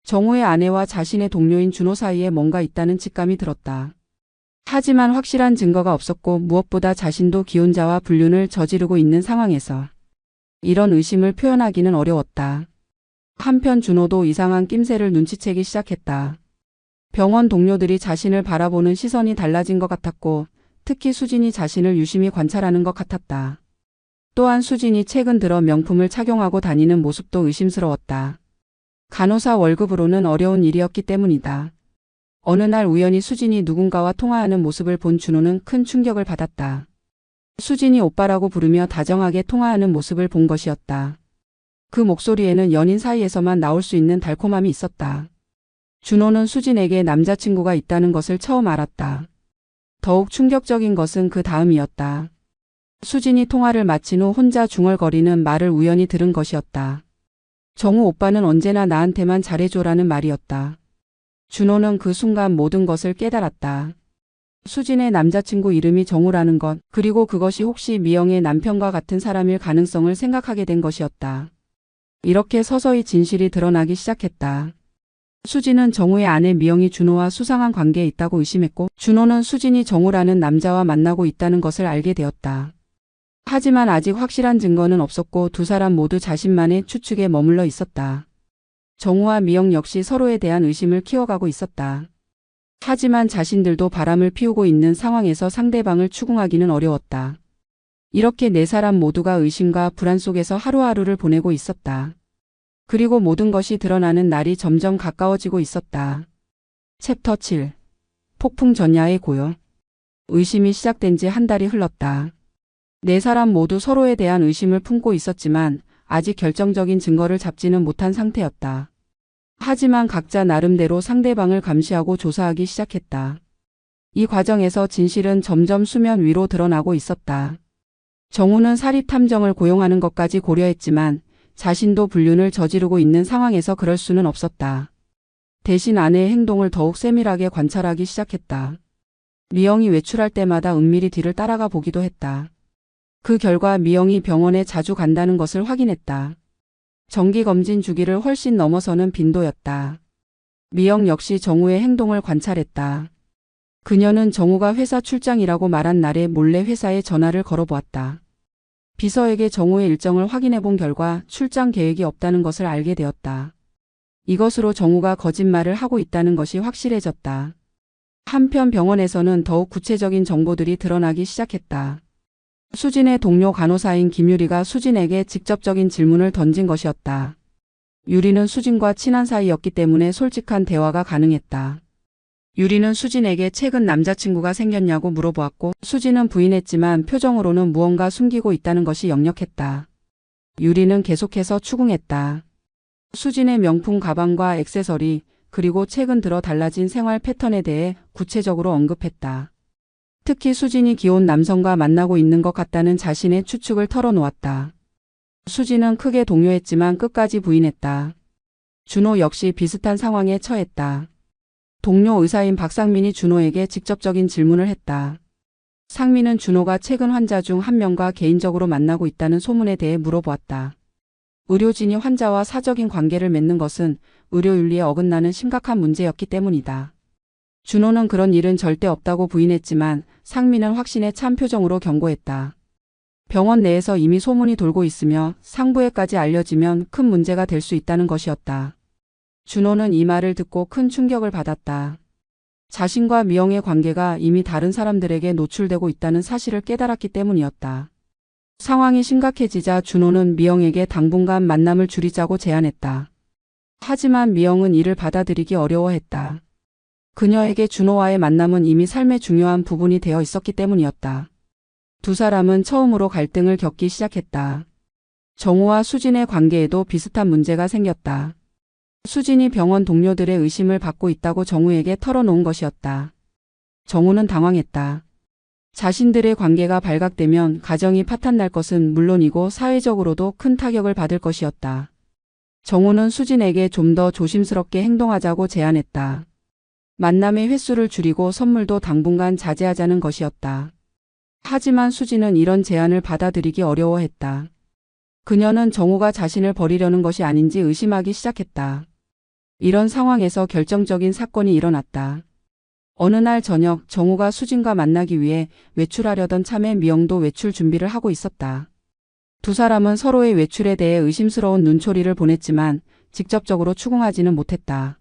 정우의 아내와 자신의 동료인 준호 사이에 뭔가 있다는 직감이 들었다. 하지만 확실한 증거가 없었고 무엇보다 자신도 기혼자와 불륜을 저지르고 있는 상황에서 이런 의심을 표현하기는 어려웠다. 한편 준호도 이상한 낌새를 눈치채기 시작했다. 병원 동료들이 자신을 바라보는 시선이 달라진 것 같았고 특히 수진이 자신을 유심히 관찰하는 것 같았다. 또한 수진이 최근 들어 명품을 착용하고 다니는 모습도 의심스러웠다. 간호사 월급으로는 어려운 일이었기 때문이다. 어느 날 우연히 수진이 누군가와 통화하는 모습을 본 준호는 큰 충격을 받았다. 수진이 오빠라고 부르며 다정하게 통화하는 모습을 본 것이었다. 그 목소리에는 연인 사이에서만 나올 수 있는 달콤함이 있었다. 준호는 수진에게 남자친구가 있다는 것을 처음 알았다. 더욱 충격적인 것은 그 다음이었다. 수진이 통화를 마친 후 혼자 중얼거리는 말을 우연히 들은 것이었다. 정우 오빠는 언제나 나한테만 잘해줘라는 말이었다. 준호는 그 순간 모든 것을 깨달았다. 수진의 남자친구 이름이 정우라는 것, 그리고 그것이 혹시 미영의 남편과 같은 사람일 가능성을 생각하게 된 것이었다. 이렇게 서서히 진실이 드러나기 시작했다. 수진은 정우의 아내 미영이 준호와 수상한 관계에 있다고 의심했고, 준호는 수진이 정우라는 남자와 만나고 있다는 것을 알게 되었다. 하지만 아직 확실한 증거는 없었고 두 사람 모두 자신만의 추측에 머물러 있었다. 정우와 미영 역시 서로에 대한 의심을 키워가고 있었다. 하지만 자신들도 바람을 피우고 있는 상황에서 상대방을 추궁하기는 어려웠다. 이렇게 네 사람 모두가 의심과 불안 속에서 하루하루를 보내고 있었다. 그리고 모든 것이 드러나는 날이 점점 가까워지고 있었다. 챕터 7. 폭풍 전야의 고요. 의심이 시작된 지 한 달이 흘렀다. 네 사람 모두 서로에 대한 의심을 품고 있었지만 아직 결정적인 증거를 잡지는 못한 상태였다. 하지만 각자 나름대로 상대방을 감시하고 조사하기 시작했다. 이 과정에서 진실은 점점 수면 위로 드러나고 있었다. 정우는 사립탐정을 고용하는 것까지 고려했지만 자신도 불륜을 저지르고 있는 상황에서 그럴 수는 없었다. 대신 아내의 행동을 더욱 세밀하게 관찰하기 시작했다. 미영이 외출할 때마다 은밀히 뒤를 따라가 보기도 했다. 그 결과 미영이 병원에 자주 간다는 것을 확인했다. 정기검진 주기를 훨씬 넘어서는 빈도였다. 미영 역시 정우의 행동을 관찰했다. 그녀는 정우가 회사 출장이라고 말한 날에 몰래 회사에 전화를 걸어보았다. 비서에게 정우의 일정을 확인해 본 결과 출장 계획이 없다는 것을 알게 되었다. 이것으로 정우가 거짓말을 하고 있다는 것이 확실해졌다. 한편 병원에서는 더욱 구체적인 정보들이 드러나기 시작했다. 수진의 동료 간호사인 김유리가 수진에게 직접적인 질문을 던진 것이었다. 유리는 수진과 친한 사이였기 때문에 솔직한 대화가 가능했다. 유리는 수진에게 최근 남자친구가 생겼냐고 물어보았고 수진은 부인했지만 표정으로는 무언가 숨기고 있다는 것이 역력했다. 유리는 계속해서 추궁했다. 수진의 명품 가방과 액세서리 그리고 최근 들어 달라진 생활 패턴에 대해 구체적으로 언급했다. 특히 수진이 귀여운 남성과 만나고 있는 것 같다는 자신의 추측을 털어놓았다. 수진은 크게 동요했지만 끝까지 부인했다. 준호 역시 비슷한 상황에 처했다. 동료 의사인 박상민이 준호에게 직접적인 질문을 했다. 상민은 준호가 최근 환자 중 한 명과 개인적으로 만나고 있다는 소문에 대해 물어보았다. 의료진이 환자와 사적인 관계를 맺는 것은 의료윤리에 어긋나는 심각한 문제였기 때문이다. 준호는 그런 일은 절대 없다고 부인했지만 상민은 확신에 찬 표정으로 경고했다. 병원 내에서 이미 소문이 돌고 있으며 상부에까지 알려지면 큰 문제가 될 수 있다는 것이었다. 준호는 이 말을 듣고 큰 충격을 받았다. 자신과 미영의 관계가 이미 다른 사람들에게 노출되고 있다는 사실을 깨달았기 때문이었다. 상황이 심각해지자 준호는 미영에게 당분간 만남을 줄이자고 제안했다. 하지만 미영은 이를 받아들이기 어려워했다. 그녀에게 준호와의 만남은 이미 삶의 중요한 부분이 되어 있었기 때문이었다. 두 사람은 처음으로 갈등을 겪기 시작했다. 정우와 수진의 관계에도 비슷한 문제가 생겼다. 수진이 병원 동료들의 의심을 받고 있다고 정우에게 털어놓은 것이었다. 정우는 당황했다. 자신들의 관계가 발각되면 가정이 파탄날 것은 물론이고 사회적으로도 큰 타격을 받을 것이었다. 정우는 수진에게 좀 더 조심스럽게 행동하자고 제안했다. 만남의 횟수를 줄이고 선물도 당분간 자제하자는 것이었다. 하지만 수진은 이런 제안을 받아들이기 어려워했다. 그녀는 정우가 자신을 버리려는 것이 아닌지 의심하기 시작했다. 이런 상황에서 결정적인 사건이 일어났다. 어느 날 저녁 정우가 수진과 만나기 위해 외출하려던 참에 미영도 외출 준비를 하고 있었다. 두 사람은 서로의 외출에 대해 의심스러운 눈초리를 보냈지만 직접적으로 추궁하지는 못했다.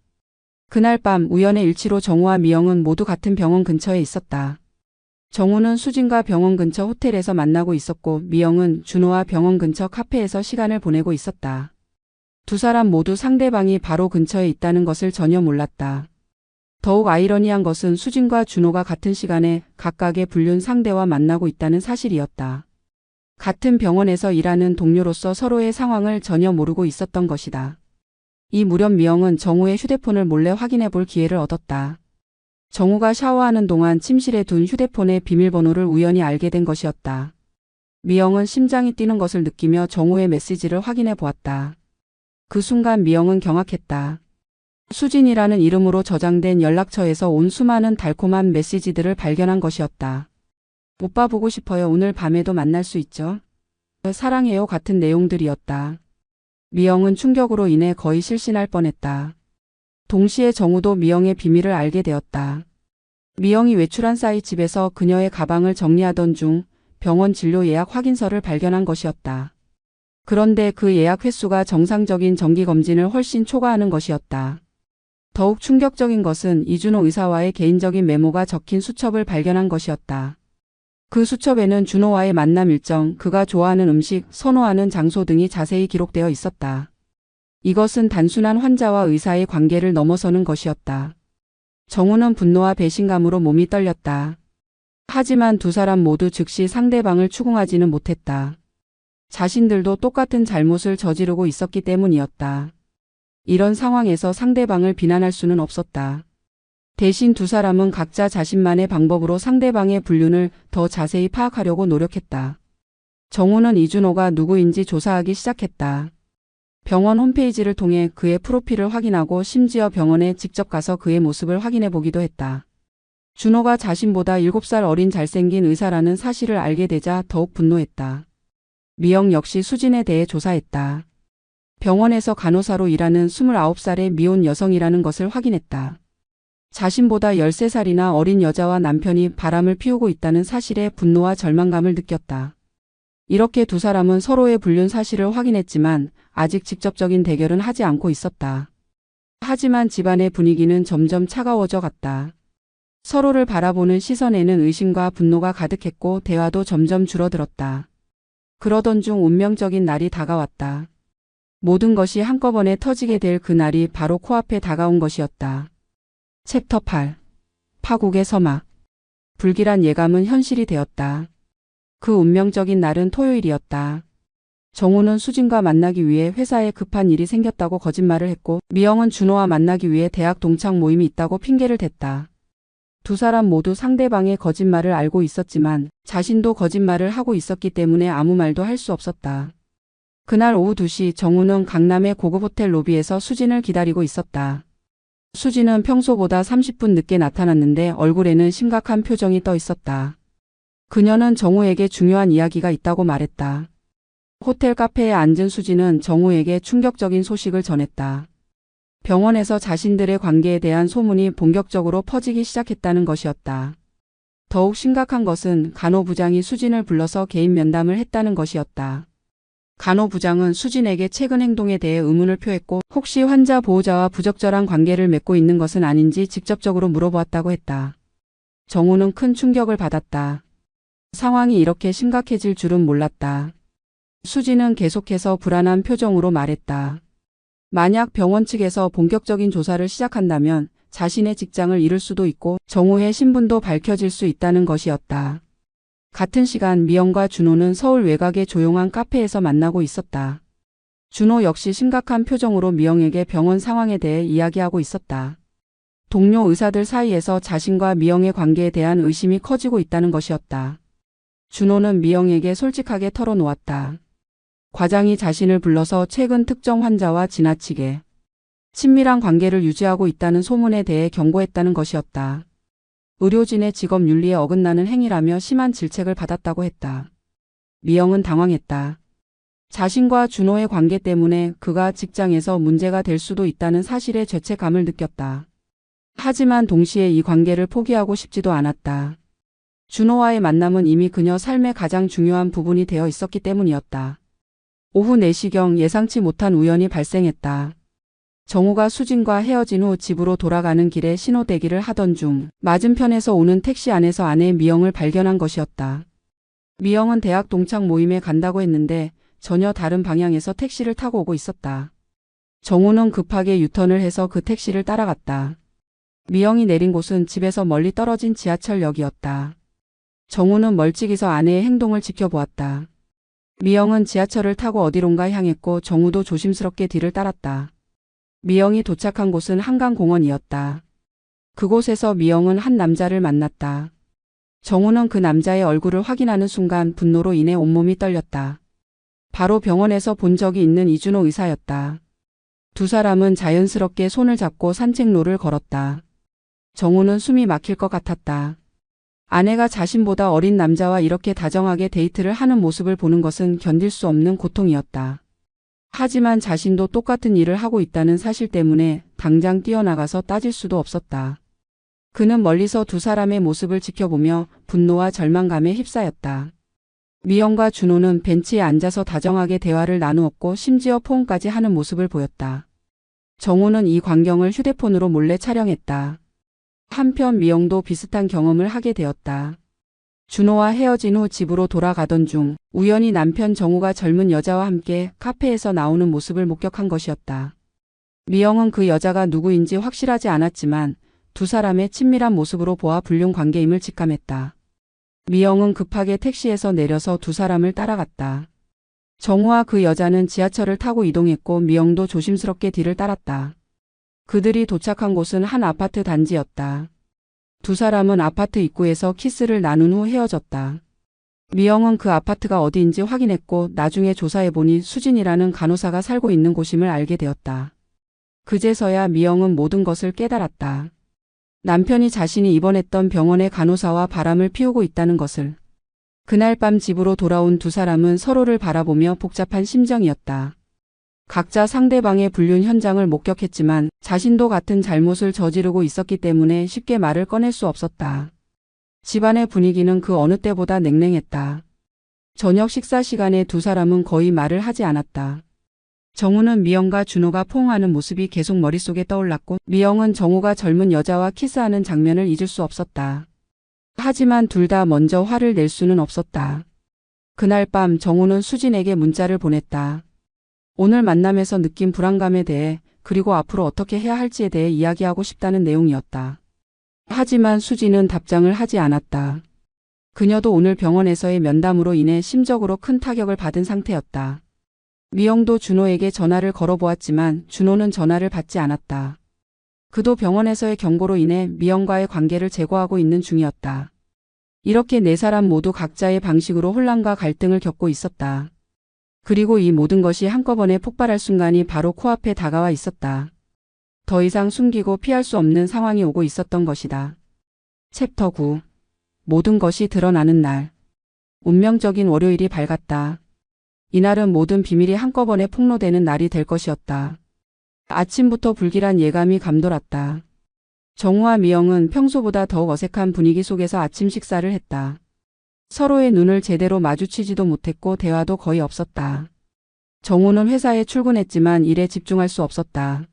그날 밤 우연의 일치로 정우와 미영은 모두 같은 병원 근처에 있었다. 정우는 수진과 병원 근처 호텔에서 만나고 있었고 미영은 준호와 병원 근처 카페에서 시간을 보내고 있었다. 두 사람 모두 상대방이 바로 근처에 있다는 것을 전혀 몰랐다. 더욱 아이러니한 것은 수진과 준호가 같은 시간에 각각의 불륜 상대와 만나고 있다는 사실이었다. 같은 병원에서 일하는 동료로서 서로의 상황을 전혀 모르고 있었던 것이다. 이 무렵 미영은 정우의 휴대폰을 몰래 확인해 볼 기회를 얻었다. 정우가 샤워하는 동안 침실에 둔 휴대폰의 비밀번호를 우연히 알게 된 것이었다. 미영은 심장이 뛰는 것을 느끼며 정우의 메시지를 확인해 보았다. 그 순간 미영은 경악했다. 수진이라는 이름으로 저장된 연락처에서 온 수많은 달콤한 메시지들을 발견한 것이었다. 오빠 보고 싶어요. 오늘 밤에도 만날 수 있죠? 사랑해요 같은 내용들이었다. 미영은 충격으로 인해 거의 실신할 뻔했다. 동시에 정우도 미영의 비밀을 알게 되었다. 미영이 외출한 사이 집에서 그녀의 가방을 정리하던 중 병원 진료 예약 확인서를 발견한 것이었다. 그런데 그 예약 횟수가 정상적인 정기검진을 훨씬 초과하는 것이었다. 더욱 충격적인 것은 이준호 의사와의 개인적인 메모가 적힌 수첩을 발견한 것이었다. 그 수첩에는 준호와의 만남 일정, 그가 좋아하는 음식, 선호하는 장소 등이 자세히 기록되어 있었다. 이것은 단순한 환자와 의사의 관계를 넘어서는 것이었다. 정우는 분노와 배신감으로 몸이 떨렸다. 하지만 두 사람 모두 즉시 상대방을 추궁하지는 못했다. 자신들도 똑같은 잘못을 저지르고 있었기 때문이었다. 이런 상황에서 상대방을 비난할 수는 없었다. 대신 두 사람은 각자 자신만의 방법으로 상대방의 불륜을 더 자세히 파악하려고 노력했다. 정우는 이준호가 누구인지 조사하기 시작했다. 병원 홈페이지를 통해 그의 프로필을 확인하고 심지어 병원에 직접 가서 그의 모습을 확인해 보기도 했다. 준호가 자신보다 7살 어린 잘생긴 의사라는 사실을 알게 되자 더욱 분노했다. 미영 역시 수진에 대해 조사했다. 병원에서 간호사로 일하는 29살의 미혼 여성이라는 것을 확인했다. 자신보다 13살이나 어린 여자와 남편이 바람을 피우고 있다는 사실에 분노와 절망감을 느꼈다. 이렇게 두 사람은 서로의 불륜 사실을 확인했지만 아직 직접적인 대결은 하지 않고 있었다. 하지만 집안의 분위기는 점점 차가워져 갔다. 서로를 바라보는 시선에는 의심과 분노가 가득했고 대화도 점점 줄어들었다. 그러던 중 운명적인 날이 다가왔다. 모든 것이 한꺼번에 터지게 될 그 날이 바로 코앞에 다가온 것이었다. 챕터 8. 파국의 서막. 불길한 예감은 현실이 되었다. 그 운명적인 날은 토요일이었다. 정우는 수진과 만나기 위해 회사에 급한 일이 생겼다고 거짓말을 했고 미영은 준호와 만나기 위해 대학 동창 모임이 있다고 핑계를 댔다. 두 사람 모두 상대방의 거짓말을 알고 있었지만 자신도 거짓말을 하고 있었기 때문에 아무 말도 할 수 없었다. 그날 오후 2시 정우는 강남의 고급 호텔 로비에서 수진을 기다리고 있었다. 수진은 평소보다 30분 늦게 나타났는데 얼굴에는 심각한 표정이 떠 있었다. 그녀는 정우에게 중요한 이야기가 있다고 말했다. 호텔 카페에 앉은 수진은 정우에게 충격적인 소식을 전했다. 병원에서 자신들의 관계에 대한 소문이 본격적으로 퍼지기 시작했다는 것이었다. 더욱 심각한 것은 간호부장이 수진을 불러서 개인 면담을 했다는 것이었다. 간호부장은 수진에게 최근 행동에 대해 의문을 표했고 혹시 환자 보호자와 부적절한 관계를 맺고 있는 것은 아닌지 직접적으로 물어보았다고 했다. 정우는 큰 충격을 받았다. 상황이 이렇게 심각해질 줄은 몰랐다. 수진은 계속해서 불안한 표정으로 말했다. 만약 병원 측에서 본격적인 조사를 시작한다면 자신의 직장을 잃을 수도 있고 정우의 신분도 밝혀질 수 있다는 것이었다. 같은 시간 미영과 준호는 서울 외곽의 조용한 카페에서 만나고 있었다. 준호 역시 심각한 표정으로 미영에게 병원 상황에 대해 이야기하고 있었다. 동료 의사들 사이에서 자신과 미영의 관계에 대한 의심이 커지고 있다는 것이었다. 준호는 미영에게 솔직하게 털어놓았다. 과장이 자신을 불러서 최근 특정 환자와 지나치게 친밀한 관계를 유지하고 있다는 소문에 대해 경고했다는 것이었다. 의료진의 직업 윤리에 어긋나는 행위라며 심한 질책을 받았다고 했다. 미영은 당황했다. 자신과 준호의 관계 때문에 그가 직장에서 문제가 될 수도 있다는 사실에 죄책감을 느꼈다. 하지만 동시에 이 관계를 포기하고 싶지도 않았다. 준호와의 만남은 이미 그녀 삶의 가장 중요한 부분이 되어 있었기 때문이었다. 오후 4시경 예상치 못한 우연이 발생했다. 정우가 수진과 헤어진 후 집으로 돌아가는 길에 신호대기를 하던 중 맞은편에서 오는 택시 안에서 아내 미영을 발견한 것이었다. 미영은 대학 동창 모임에 간다고 했는데 전혀 다른 방향에서 택시를 타고 오고 있었다. 정우는 급하게 유턴을 해서 그 택시를 따라갔다. 미영이 내린 곳은 집에서 멀리 떨어진 지하철역이었다. 정우는 멀찍이서 아내의 행동을 지켜보았다. 미영은 지하철을 타고 어디론가 향했고 정우도 조심스럽게 뒤를 따랐다. 미영이 도착한 곳은 한강공원이었다. 그곳에서 미영은 한 남자를 만났다. 정우는 그 남자의 얼굴을 확인하는 순간 분노로 인해 온몸이 떨렸다. 바로 병원에서 본 적이 있는 이준호 의사였다. 두 사람은 자연스럽게 손을 잡고 산책로를 걸었다. 정우는 숨이 막힐 것 같았다. 아내가 자신보다 어린 남자와 이렇게 다정하게 데이트를 하는 모습을 보는 것은 견딜 수 없는 고통이었다. 하지만 자신도 똑같은 일을 하고 있다는 사실 때문에 당장 뛰어나가서 따질 수도 없었다. 그는 멀리서 두 사람의 모습을 지켜보며 분노와 절망감에 휩싸였다. 미영과 준호는 벤치에 앉아서 다정하게 대화를 나누었고 심지어 포옹까지 하는 모습을 보였다. 정우는 이 광경을 휴대폰으로 몰래 촬영했다. 한편 미영도 비슷한 경험을 하게 되었다. 준호와 헤어진 후 집으로 돌아가던 중 우연히 남편 정우가 젊은 여자와 함께 카페에서 나오는 모습을 목격한 것이었다. 미영은 그 여자가 누구인지 확실하지 않았지만 두 사람의 친밀한 모습으로 보아 불륜 관계임을 직감했다. 미영은 급하게 택시에서 내려서 두 사람을 따라갔다. 정우와 그 여자는 지하철을 타고 이동했고 미영도 조심스럽게 뒤를 따랐다. 그들이 도착한 곳은 한 아파트 단지였다. 두 사람은 아파트 입구에서 키스를 나눈 후 헤어졌다. 미영은 그 아파트가 어디인지 확인했고 나중에 조사해보니 수진이라는 간호사가 살고 있는 곳임을 알게 되었다. 그제서야 미영은 모든 것을 깨달았다. 남편이 자신이 입원했던 병원의 간호사와 바람을 피우고 있다는 것을. 그날 밤 집으로 돌아온 두 사람은 서로를 바라보며 복잡한 심정이었다. 각자 상대방의 불륜 현장을 목격했지만 자신도 같은 잘못을 저지르고 있었기 때문에 쉽게 말을 꺼낼 수 없었다. 집안의 분위기는 그 어느 때보다 냉랭했다. 저녁 식사 시간에 두 사람은 거의 말을 하지 않았다. 정우는 미영과 준호가 포옹하는 모습이 계속 머릿속에 떠올랐고 미영은 정우가 젊은 여자와 키스하는 장면을 잊을 수 없었다. 하지만 둘 다 먼저 화를 낼 수는 없었다. 그날 밤 정우는 수진에게 문자를 보냈다. 오늘 만남에서 느낀 불안감에 대해 그리고 앞으로 어떻게 해야 할지에 대해 이야기하고 싶다는 내용이었다. 하지만 수진은 답장을 하지 않았다. 그녀도 오늘 병원에서의 면담으로 인해 심적으로 큰 타격을 받은 상태였다. 미영도 준호에게 전화를 걸어보았지만 준호는 전화를 받지 않았다. 그도 병원에서의 경고로 인해 미영과의 관계를 제고하고 있는 중이었다. 이렇게 네 사람 모두 각자의 방식으로 혼란과 갈등을 겪고 있었다. 그리고 이 모든 것이 한꺼번에 폭발할 순간이 바로 코앞에 다가와 있었다. 더 이상 숨기고 피할 수 없는 상황이 오고 있었던 것이다. 챕터 9. 모든 것이 드러나는 날. 운명적인 월요일이 밝았다. 이날은 모든 비밀이 한꺼번에 폭로되는 날이 될 것이었다. 아침부터 불길한 예감이 감돌았다. 정우와 미영은 평소보다 더욱 어색한 분위기 속에서 아침 식사를 했다. 서로의 눈을 제대로 마주치지도 못했고 대화도 거의 없었다. 정우는 회사에 출근했지만 일에 집중할 수 없었다.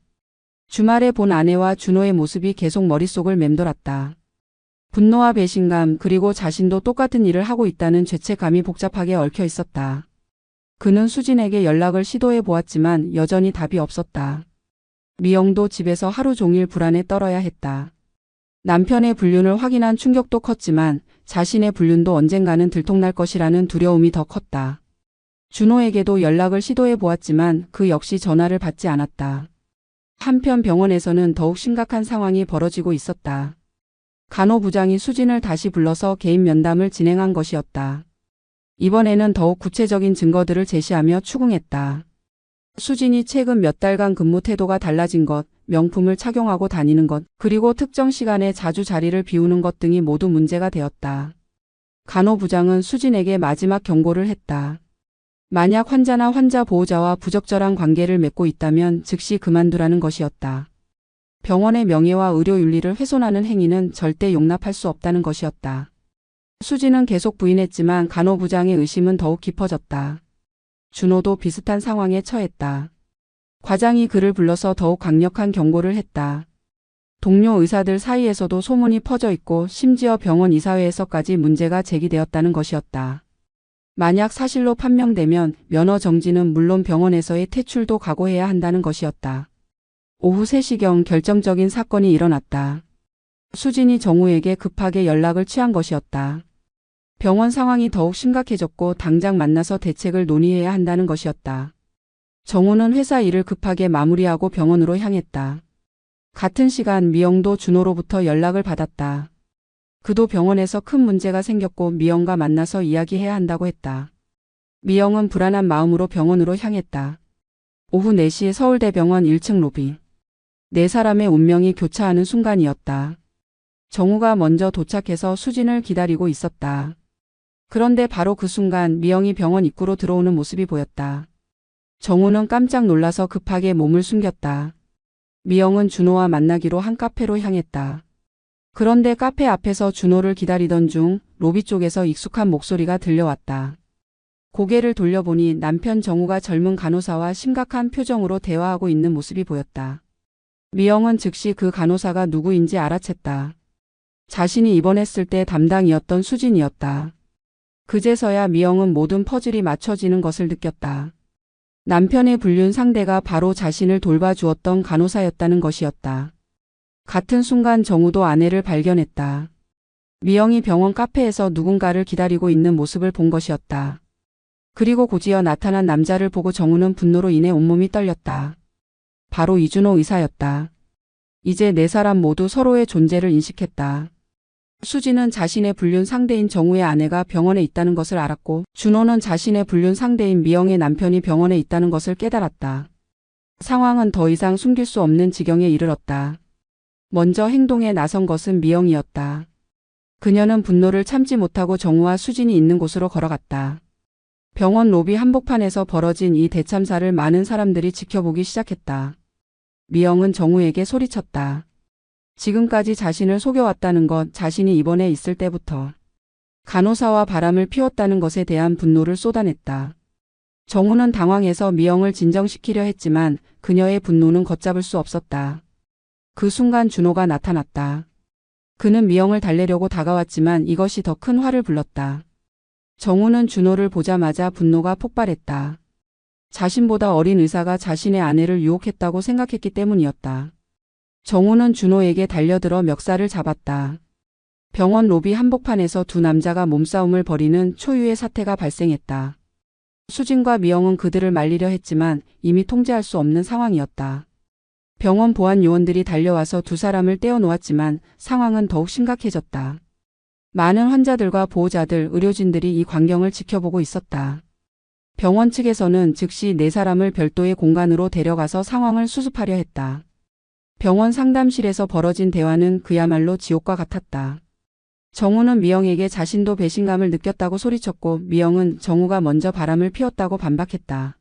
주말에 본 아내와 준호의 모습이 계속 머릿속을 맴돌았다. 분노와 배신감 그리고 자신도 똑같은 일을 하고 있다는 죄책감이 복잡하게 얽혀 있었다. 그는 수진에게 연락을 시도해 보았지만 여전히 답이 없었다. 미영도 집에서 하루 종일 불안에 떨어야 했다. 남편의 불륜을 확인한 충격도 컸지만 자신의 불륜도 언젠가는 들통날 것이라는 두려움이 더 컸다. 준호에게도 연락을 시도해 보았지만 그 역시 전화를 받지 않았다. 한편 병원에서는 더욱 심각한 상황이 벌어지고 있었다. 간호부장이 수진을 다시 불러서 개인 면담을 진행한 것이었다. 이번에는 더욱 구체적인 증거들을 제시하며 추궁했다. 수진이 최근 몇 달간 근무 태도가 달라진 것, 명품을 착용하고 다니는 것, 그리고 특정 시간에 자주 자리를 비우는 것 등이 모두 문제가 되었다. 간호부장은 수진에게 마지막 경고를 했다. 만약 환자나 환자 보호자와 부적절한 관계를 맺고 있다면 즉시 그만두라는 것이었다. 병원의 명예와 의료 윤리를 훼손하는 행위는 절대 용납할 수 없다는 것이었다. 수진은 계속 부인했지만 간호부장의 의심은 더욱 깊어졌다. 준호도 비슷한 상황에 처했다. 과장이 그를 불러서 더욱 강력한 경고를 했다. 동료 의사들 사이에서도 소문이 퍼져 있고 심지어 병원 이사회에서까지 문제가 제기되었다는 것이었다. 만약 사실로 판명되면 면허 정지는 물론 병원에서의 퇴출도 각오해야 한다는 것이었다. 오후 3시경 결정적인 사건이 일어났다. 수진이 정우에게 급하게 연락을 취한 것이었다. 병원 상황이 더욱 심각해졌고 당장 만나서 대책을 논의해야 한다는 것이었다. 정우는 회사 일을 급하게 마무리하고 병원으로 향했다. 같은 시간 미영도 준호로부터 연락을 받았다. 그도 병원에서 큰 문제가 생겼고 미영과 만나서 이야기해야 한다고 했다. 미영은 불안한 마음으로 병원으로 향했다. 오후 4시 서울대병원 1층 로비. 네 사람의 운명이 교차하는 순간이었다. 정우가 먼저 도착해서 수진을 기다리고 있었다. 그런데 바로 그 순간 미영이 병원 입구로 들어오는 모습이 보였다. 정우는 깜짝 놀라서 급하게 몸을 숨겼다. 미영은 준호와 만나기로 한 카페로 향했다. 그런데 카페 앞에서 준호를 기다리던 중 로비 쪽에서 익숙한 목소리가 들려왔다. 고개를 돌려보니 남편 정우가 젊은 간호사와 심각한 표정으로 대화하고 있는 모습이 보였다. 미영은 즉시 그 간호사가 누구인지 알아챘다. 자신이 입원했을 때 담당이었던 수진이었다. 그제서야 미영은 모든 퍼즐이 맞춰지는 것을 느꼈다. 남편의 불륜 상대가 바로 자신을 돌봐주었던 간호사였다는 것이었다. 같은 순간 정우도 아내를 발견했다. 미영이 병원 카페에서 누군가를 기다리고 있는 모습을 본 것이었다. 그리고 곧이어 나타난 남자를 보고 정우는 분노로 인해 온몸이 떨렸다. 바로 이준호 의사였다. 이제 네 사람 모두 서로의 존재를 인식했다. 수진은 자신의 불륜 상대인 정우의 아내가 병원에 있다는 것을 알았고 준호는 자신의 불륜 상대인 미영의 남편이 병원에 있다는 것을 깨달았다. 상황은 더 이상 숨길 수 없는 지경에 이르렀다. 먼저 행동에 나선 것은 미영이었다. 그녀는 분노를 참지 못하고 정우와 수진이 있는 곳으로 걸어갔다. 병원 로비 한복판에서 벌어진 이 대참사를 많은 사람들이 지켜보기 시작했다. 미영은 정우에게 소리쳤다. 지금까지 자신을 속여왔다는 것, 자신이 입원해 있을 때부터 간호사와 바람을 피웠다는 것에 대한 분노를 쏟아냈다. 정우는 당황해서 미영을 진정시키려 했지만 그녀의 분노는 걷잡을 수 없었다. 그 순간 준호가 나타났다. 그는 미영을 달래려고 다가왔지만 이것이 더 큰 화를 불렀다. 정우는 준호를 보자마자 분노가 폭발했다. 자신보다 어린 의사가 자신의 아내를 유혹했다고 생각했기 때문이었다. 정우는 준호에게 달려들어 멱살을 잡았다. 병원 로비 한복판에서 두 남자가 몸싸움을 벌이는 초유의 사태가 발생했다. 수진과 미영은 그들을 말리려 했지만 이미 통제할 수 없는 상황이었다. 병원 보안 요원들이 달려와서 두 사람을 떼어놓았지만 상황은 더욱 심각해졌다. 많은 환자들과 보호자들, 의료진들이 이 광경을 지켜보고 있었다. 병원 측에서는 즉시 네 사람을 별도의 공간으로 데려가서 상황을 수습하려 했다. 병원 상담실에서 벌어진 대화는 그야말로 지옥과 같았다. 정우는 미영에게 자신도 배신감을 느꼈다고 소리쳤고 미영은 정우가 먼저 바람을 피웠다고 반박했다.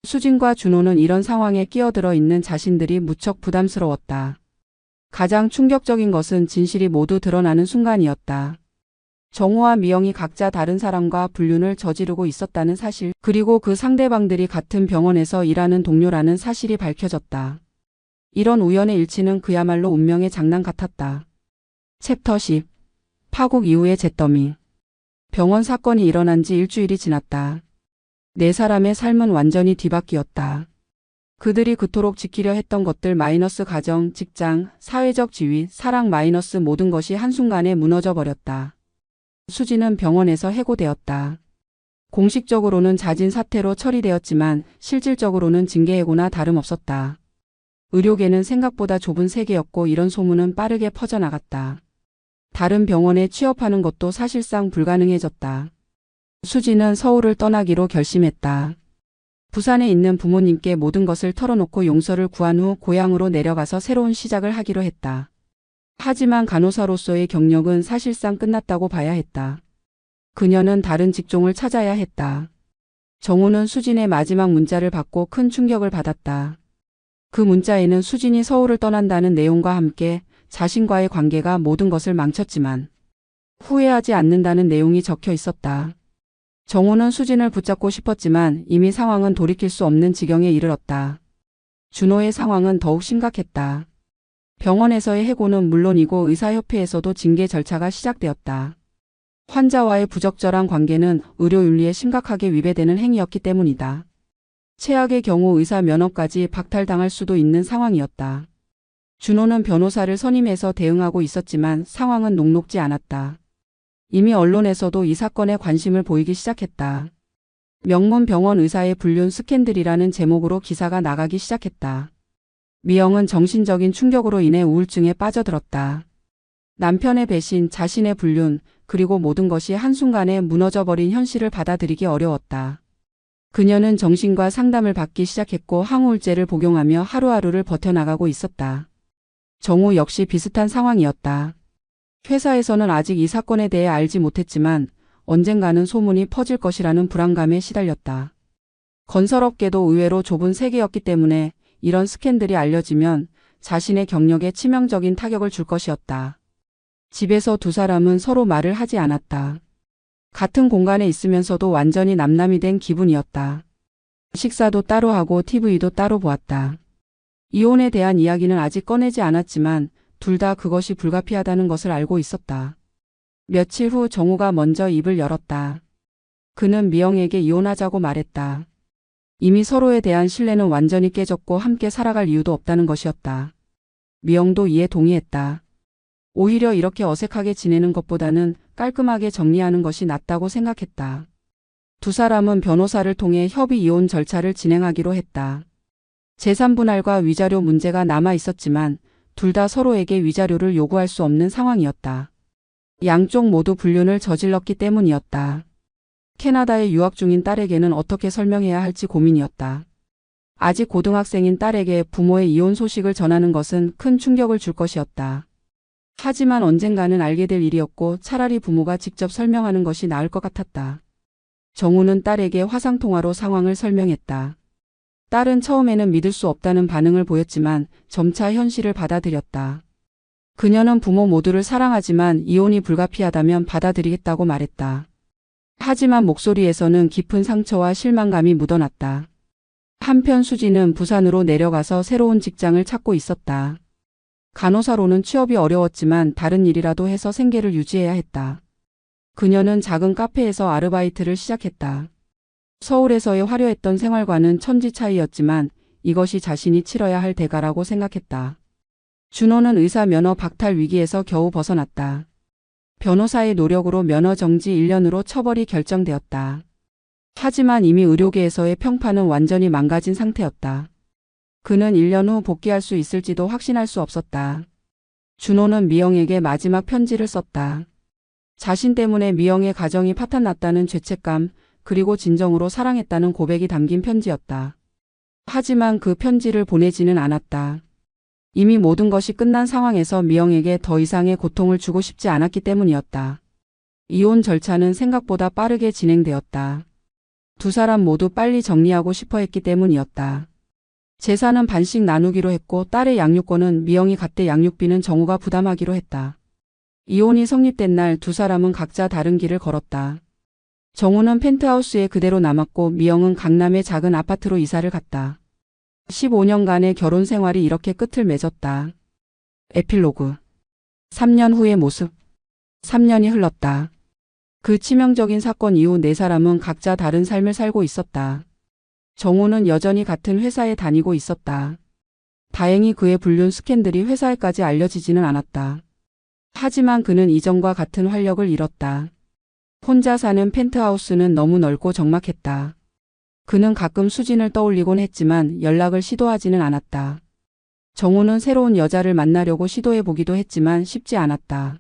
수진과 준호는 이런 상황에 끼어들어 있는 자신들이 무척 부담스러웠다. 가장 충격적인 것은 진실이 모두 드러나는 순간이었다. 정우와 미영이 각자 다른 사람과 불륜을 저지르고 있었다는 사실, 그리고 그 상대방들이 같은 병원에서 일하는 동료라는 사실이 밝혀졌다. 이런 우연의 일치는 그야말로 운명의 장난 같았다. 챕터 10. 파국 이후의 잿더미. 병원 사건이 일어난 지 일주일이 지났다. 네 사람의 삶은 완전히 뒤바뀌었다. 그들이 그토록 지키려 했던 것들 마이너스 가정, 직장, 사회적 지위, 사랑 마이너스 모든 것이 한순간에 무너져 버렸다. 수진은 병원에서 해고되었다. 공식적으로는 자진 사퇴로 처리되었지만 실질적으로는 징계해고나 다름없었다. 의료계는 생각보다 좁은 세계였고 이런 소문은 빠르게 퍼져나갔다. 다른 병원에 취업하는 것도 사실상 불가능해졌다. 수진은 서울을 떠나기로 결심했다. 부산에 있는 부모님께 모든 것을 털어놓고 용서를 구한 후 고향으로 내려가서 새로운 시작을 하기로 했다. 하지만 간호사로서의 경력은 사실상 끝났다고 봐야 했다. 그녀는 다른 직종을 찾아야 했다. 정우는 수진의 마지막 문자를 받고 큰 충격을 받았다. 그 문자에는 수진이 서울을 떠난다는 내용과 함께 자신과의 관계가 모든 것을 망쳤지만 후회하지 않는다는 내용이 적혀 있었다. 정우는 수진을 붙잡고 싶었지만 이미 상황은 돌이킬 수 없는 지경에 이르렀다. 준호의 상황은 더욱 심각했다. 병원에서의 해고는 물론이고 의사협회에서도 징계 절차가 시작되었다. 환자와의 부적절한 관계는 의료윤리에 심각하게 위배되는 행위였기 때문이다. 최악의 경우 의사 면허까지 박탈당할 수도 있는 상황이었다. 준호는 변호사를 선임해서 대응하고 있었지만 상황은 녹록지 않았다. 이미 언론에서도 이 사건에 관심을 보이기 시작했다. 명문 병원 의사의 불륜 스캔들이라는 제목으로 기사가 나가기 시작했다. 미영은 정신적인 충격으로 인해 우울증에 빠져들었다. 남편의 배신, 자신의 불륜, 그리고 모든 것이 한순간에 무너져버린 현실을 받아들이기 어려웠다. 그녀는 정신과 상담을 받기 시작했고 항우울제를 복용하며 하루하루를 버텨나가고 있었다. 정우 역시 비슷한 상황이었다. 회사에서는 아직 이 사건에 대해 알지 못했지만 언젠가는 소문이 퍼질 것이라는 불안감에 시달렸다. 건설업계도 의외로 좁은 세계였기 때문에 이런 스캔들이 알려지면 자신의 경력에 치명적인 타격을 줄 것이었다. 집에서 두 사람은 서로 말을 하지 않았다. 같은 공간에 있으면서도 완전히 남남이 된 기분이었다. 식사도 따로 하고 TV도 따로 보았다. 이혼에 대한 이야기는 아직 꺼내지 않았지만 둘 다 그것이 불가피하다는 것을 알고 있었다. 며칠 후 정우가 먼저 입을 열었다. 그는 미영에게 이혼하자고 말했다. 이미 서로에 대한 신뢰는 완전히 깨졌고 함께 살아갈 이유도 없다는 것이었다. 미영도 이에 동의했다. 오히려 이렇게 어색하게 지내는 것보다는 깔끔하게 정리하는 것이 낫다고 생각했다. 두 사람은 변호사를 통해 협의 이혼 절차를 진행하기로 했다. 재산 분할과 위자료 문제가 남아 있었지만 둘 다 서로에게 위자료를 요구할 수 없는 상황이었다. 양쪽 모두 불륜을 저질렀기 때문이었다. 캐나다에 유학 중인 딸에게는 어떻게 설명해야 할지 고민이었다. 아직 고등학생인 딸에게 부모의 이혼 소식을 전하는 것은 큰 충격을 줄 것이었다. 하지만 언젠가는 알게 될 일이었고 차라리 부모가 직접 설명하는 것이 나을 것 같았다. 정우는 딸에게 화상통화로 상황을 설명했다. 딸은 처음에는 믿을 수 없다는 반응을 보였지만 점차 현실을 받아들였다. 그녀는 부모 모두를 사랑하지만 이혼이 불가피하다면 받아들이겠다고 말했다. 하지만 목소리에서는 깊은 상처와 실망감이 묻어났다. 한편 수지는 부산으로 내려가서 새로운 직장을 찾고 있었다. 간호사로는 취업이 어려웠지만 다른 일이라도 해서 생계를 유지해야 했다. 그녀는 작은 카페에서 아르바이트를 시작했다. 서울에서의 화려했던 생활과는 천지 차이였지만 이것이 자신이 치러야 할 대가라고 생각했다. 준호는 의사 면허 박탈 위기에서 겨우 벗어났다. 변호사의 노력으로 면허 정지 1년으로 처벌이 결정되었다. 하지만 이미 의료계에서의 평판은 완전히 망가진 상태였다. 그는 1년 후 복귀할 수 있을지도 확신할 수 없었다. 준호는 미영에게 마지막 편지를 썼다. 자신 때문에 미영의 가정이 파탄났다는 죄책감, 그리고 진정으로 사랑했다는 고백이 담긴 편지였다. 하지만 그 편지를 보내지는 않았다. 이미 모든 것이 끝난 상황에서 미영에게 더 이상의 고통을 주고 싶지 않았기 때문이었다. 이혼 절차는 생각보다 빠르게 진행되었다. 두 사람 모두 빨리 정리하고 싶어 했기 때문이었다. 재산은 반씩 나누기로 했고 딸의 양육권은 미영이 갖되 양육비는 정우가 부담하기로 했다. 이혼이 성립된 날 두 사람은 각자 다른 길을 걸었다. 정우는 펜트하우스에 그대로 남았고 미영은 강남의 작은 아파트로 이사를 갔다. 15년간의 결혼 생활이 이렇게 끝을 맺었다. 에필로그 3년 후의 모습. 3년이 흘렀다. 그 치명적인 사건 이후 네 사람은 각자 다른 삶을 살고 있었다. 정우는 여전히 같은 회사에 다니고 있었다. 다행히 그의 불륜 스캔들이 회사에까지 알려지지는 않았다. 하지만 그는 이전과 같은 활력을 잃었다. 혼자 사는 펜트하우스는 너무 넓고 적막했다. 그는 가끔 수진을 떠올리곤 했지만 연락을 시도하지는 않았다. 정우는 새로운 여자를 만나려고 시도해보기도 했지만 쉽지 않았다.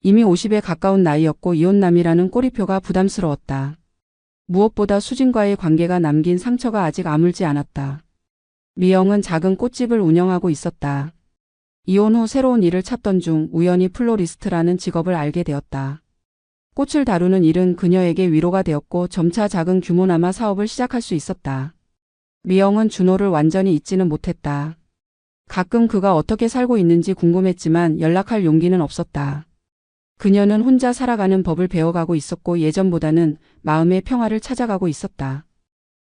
이미 50에 가까운 나이였고 이혼남이라는 꼬리표가 부담스러웠다. 무엇보다 수진과의 관계가 남긴 상처가 아직 아물지 않았다. 미영은 작은 꽃집을 운영하고 있었다. 이혼 후 새로운 일을 찾던 중 우연히 플로리스트라는 직업을 알게 되었다. 꽃을 다루는 일은 그녀에게 위로가 되었고 점차 작은 규모나마 사업을 시작할 수 있었다. 미영은 준호를 완전히 잊지는 못했다. 가끔 그가 어떻게 살고 있는지 궁금했지만 연락할 용기는 없었다. 그녀는 혼자 살아가는 법을 배워가고 있었고 예전보다는 마음의 평화를 찾아가고 있었다.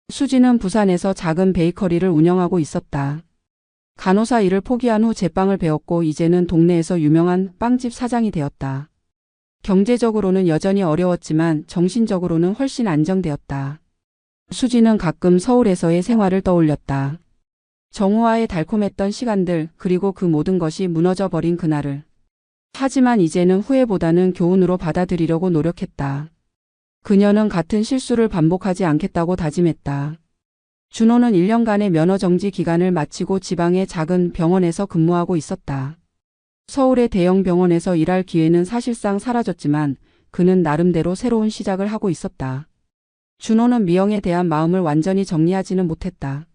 수지는 부산에서 작은 베이커리를 운영하고 있었다. 간호사 일을 포기한 후 제빵을 배웠고 이제는 동네에서 유명한 빵집 사장이 되었다. 경제적으로는 여전히 어려웠지만 정신적으로는 훨씬 안정되었다. 수지는 가끔 서울에서의 생활을 떠올렸다. 정우와의 달콤했던 시간들, 그리고 그 모든 것이 무너져 버린 그날을. 하지만 이제는 후회보다는 교훈으로 받아들이려고 노력했다. 그녀는 같은 실수를 반복하지 않겠다고 다짐했다. 준호는 1년간의 면허 정지 기간을 마치고 지방의 작은 병원에서 근무하고 있었다. 서울의 대형 병원에서 일할 기회는 사실상 사라졌지만 그는 나름대로 새로운 시작을 하고 있었다. 준호는 미영에 대한 마음을 완전히 정리하지는 못했다.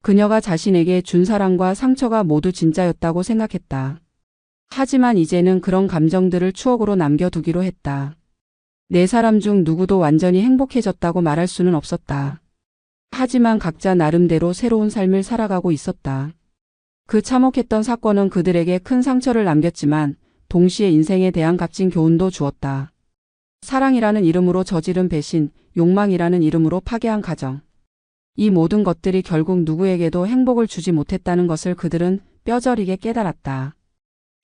그녀가 자신에게 준 사랑과 상처가 모두 진짜였다고 생각했다. 하지만 이제는 그런 감정들을 추억으로 남겨두기로 했다. 네 사람 중 누구도 완전히 행복해졌다고 말할 수는 없었다. 하지만 각자 나름대로 새로운 삶을 살아가고 있었다. 그 참혹했던 사건은 그들에게 큰 상처를 남겼지만 동시에 인생에 대한 값진 교훈도 주었다. 사랑이라는 이름으로 저지른 배신, 욕망이라는 이름으로 파괴한 가정. 이 모든 것들이 결국 누구에게도 행복을 주지 못했다는 것을 그들은 뼈저리게 깨달았다.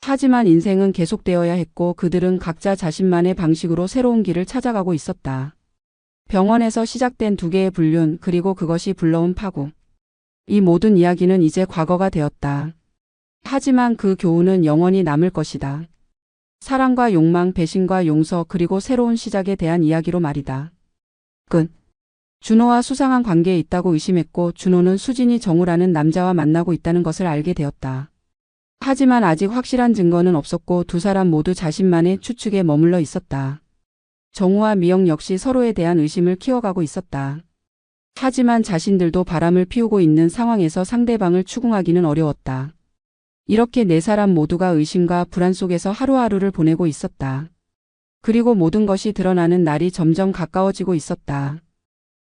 하지만 인생은 계속되어야 했고 그들은 각자 자신만의 방식으로 새로운 길을 찾아가고 있었다. 병원에서 시작된 두 개의 불륜, 그리고 그것이 불러온 파국. 이 모든 이야기는 이제 과거가 되었다. 하지만 그 교훈은 영원히 남을 것이다. 사랑과 욕망, 배신과 용서, 그리고 새로운 시작에 대한 이야기로 말이다. 끝. 준호와 수상한 관계에 있다고 의심했고 준호는 수진이 정우라는 남자와 만나고 있다는 것을 알게 되었다. 하지만 아직 확실한 증거는 없었고 두 사람 모두 자신만의 추측에 머물러 있었다. 정우와 미영 역시 서로에 대한 의심을 키워가고 있었다. 하지만 자신들도 바람을 피우고 있는 상황에서 상대방을 추궁하기는 어려웠다. 이렇게 네 사람 모두가 의심과 불안 속에서 하루하루를 보내고 있었다. 그리고 모든 것이 드러나는 날이 점점 가까워지고 있었다.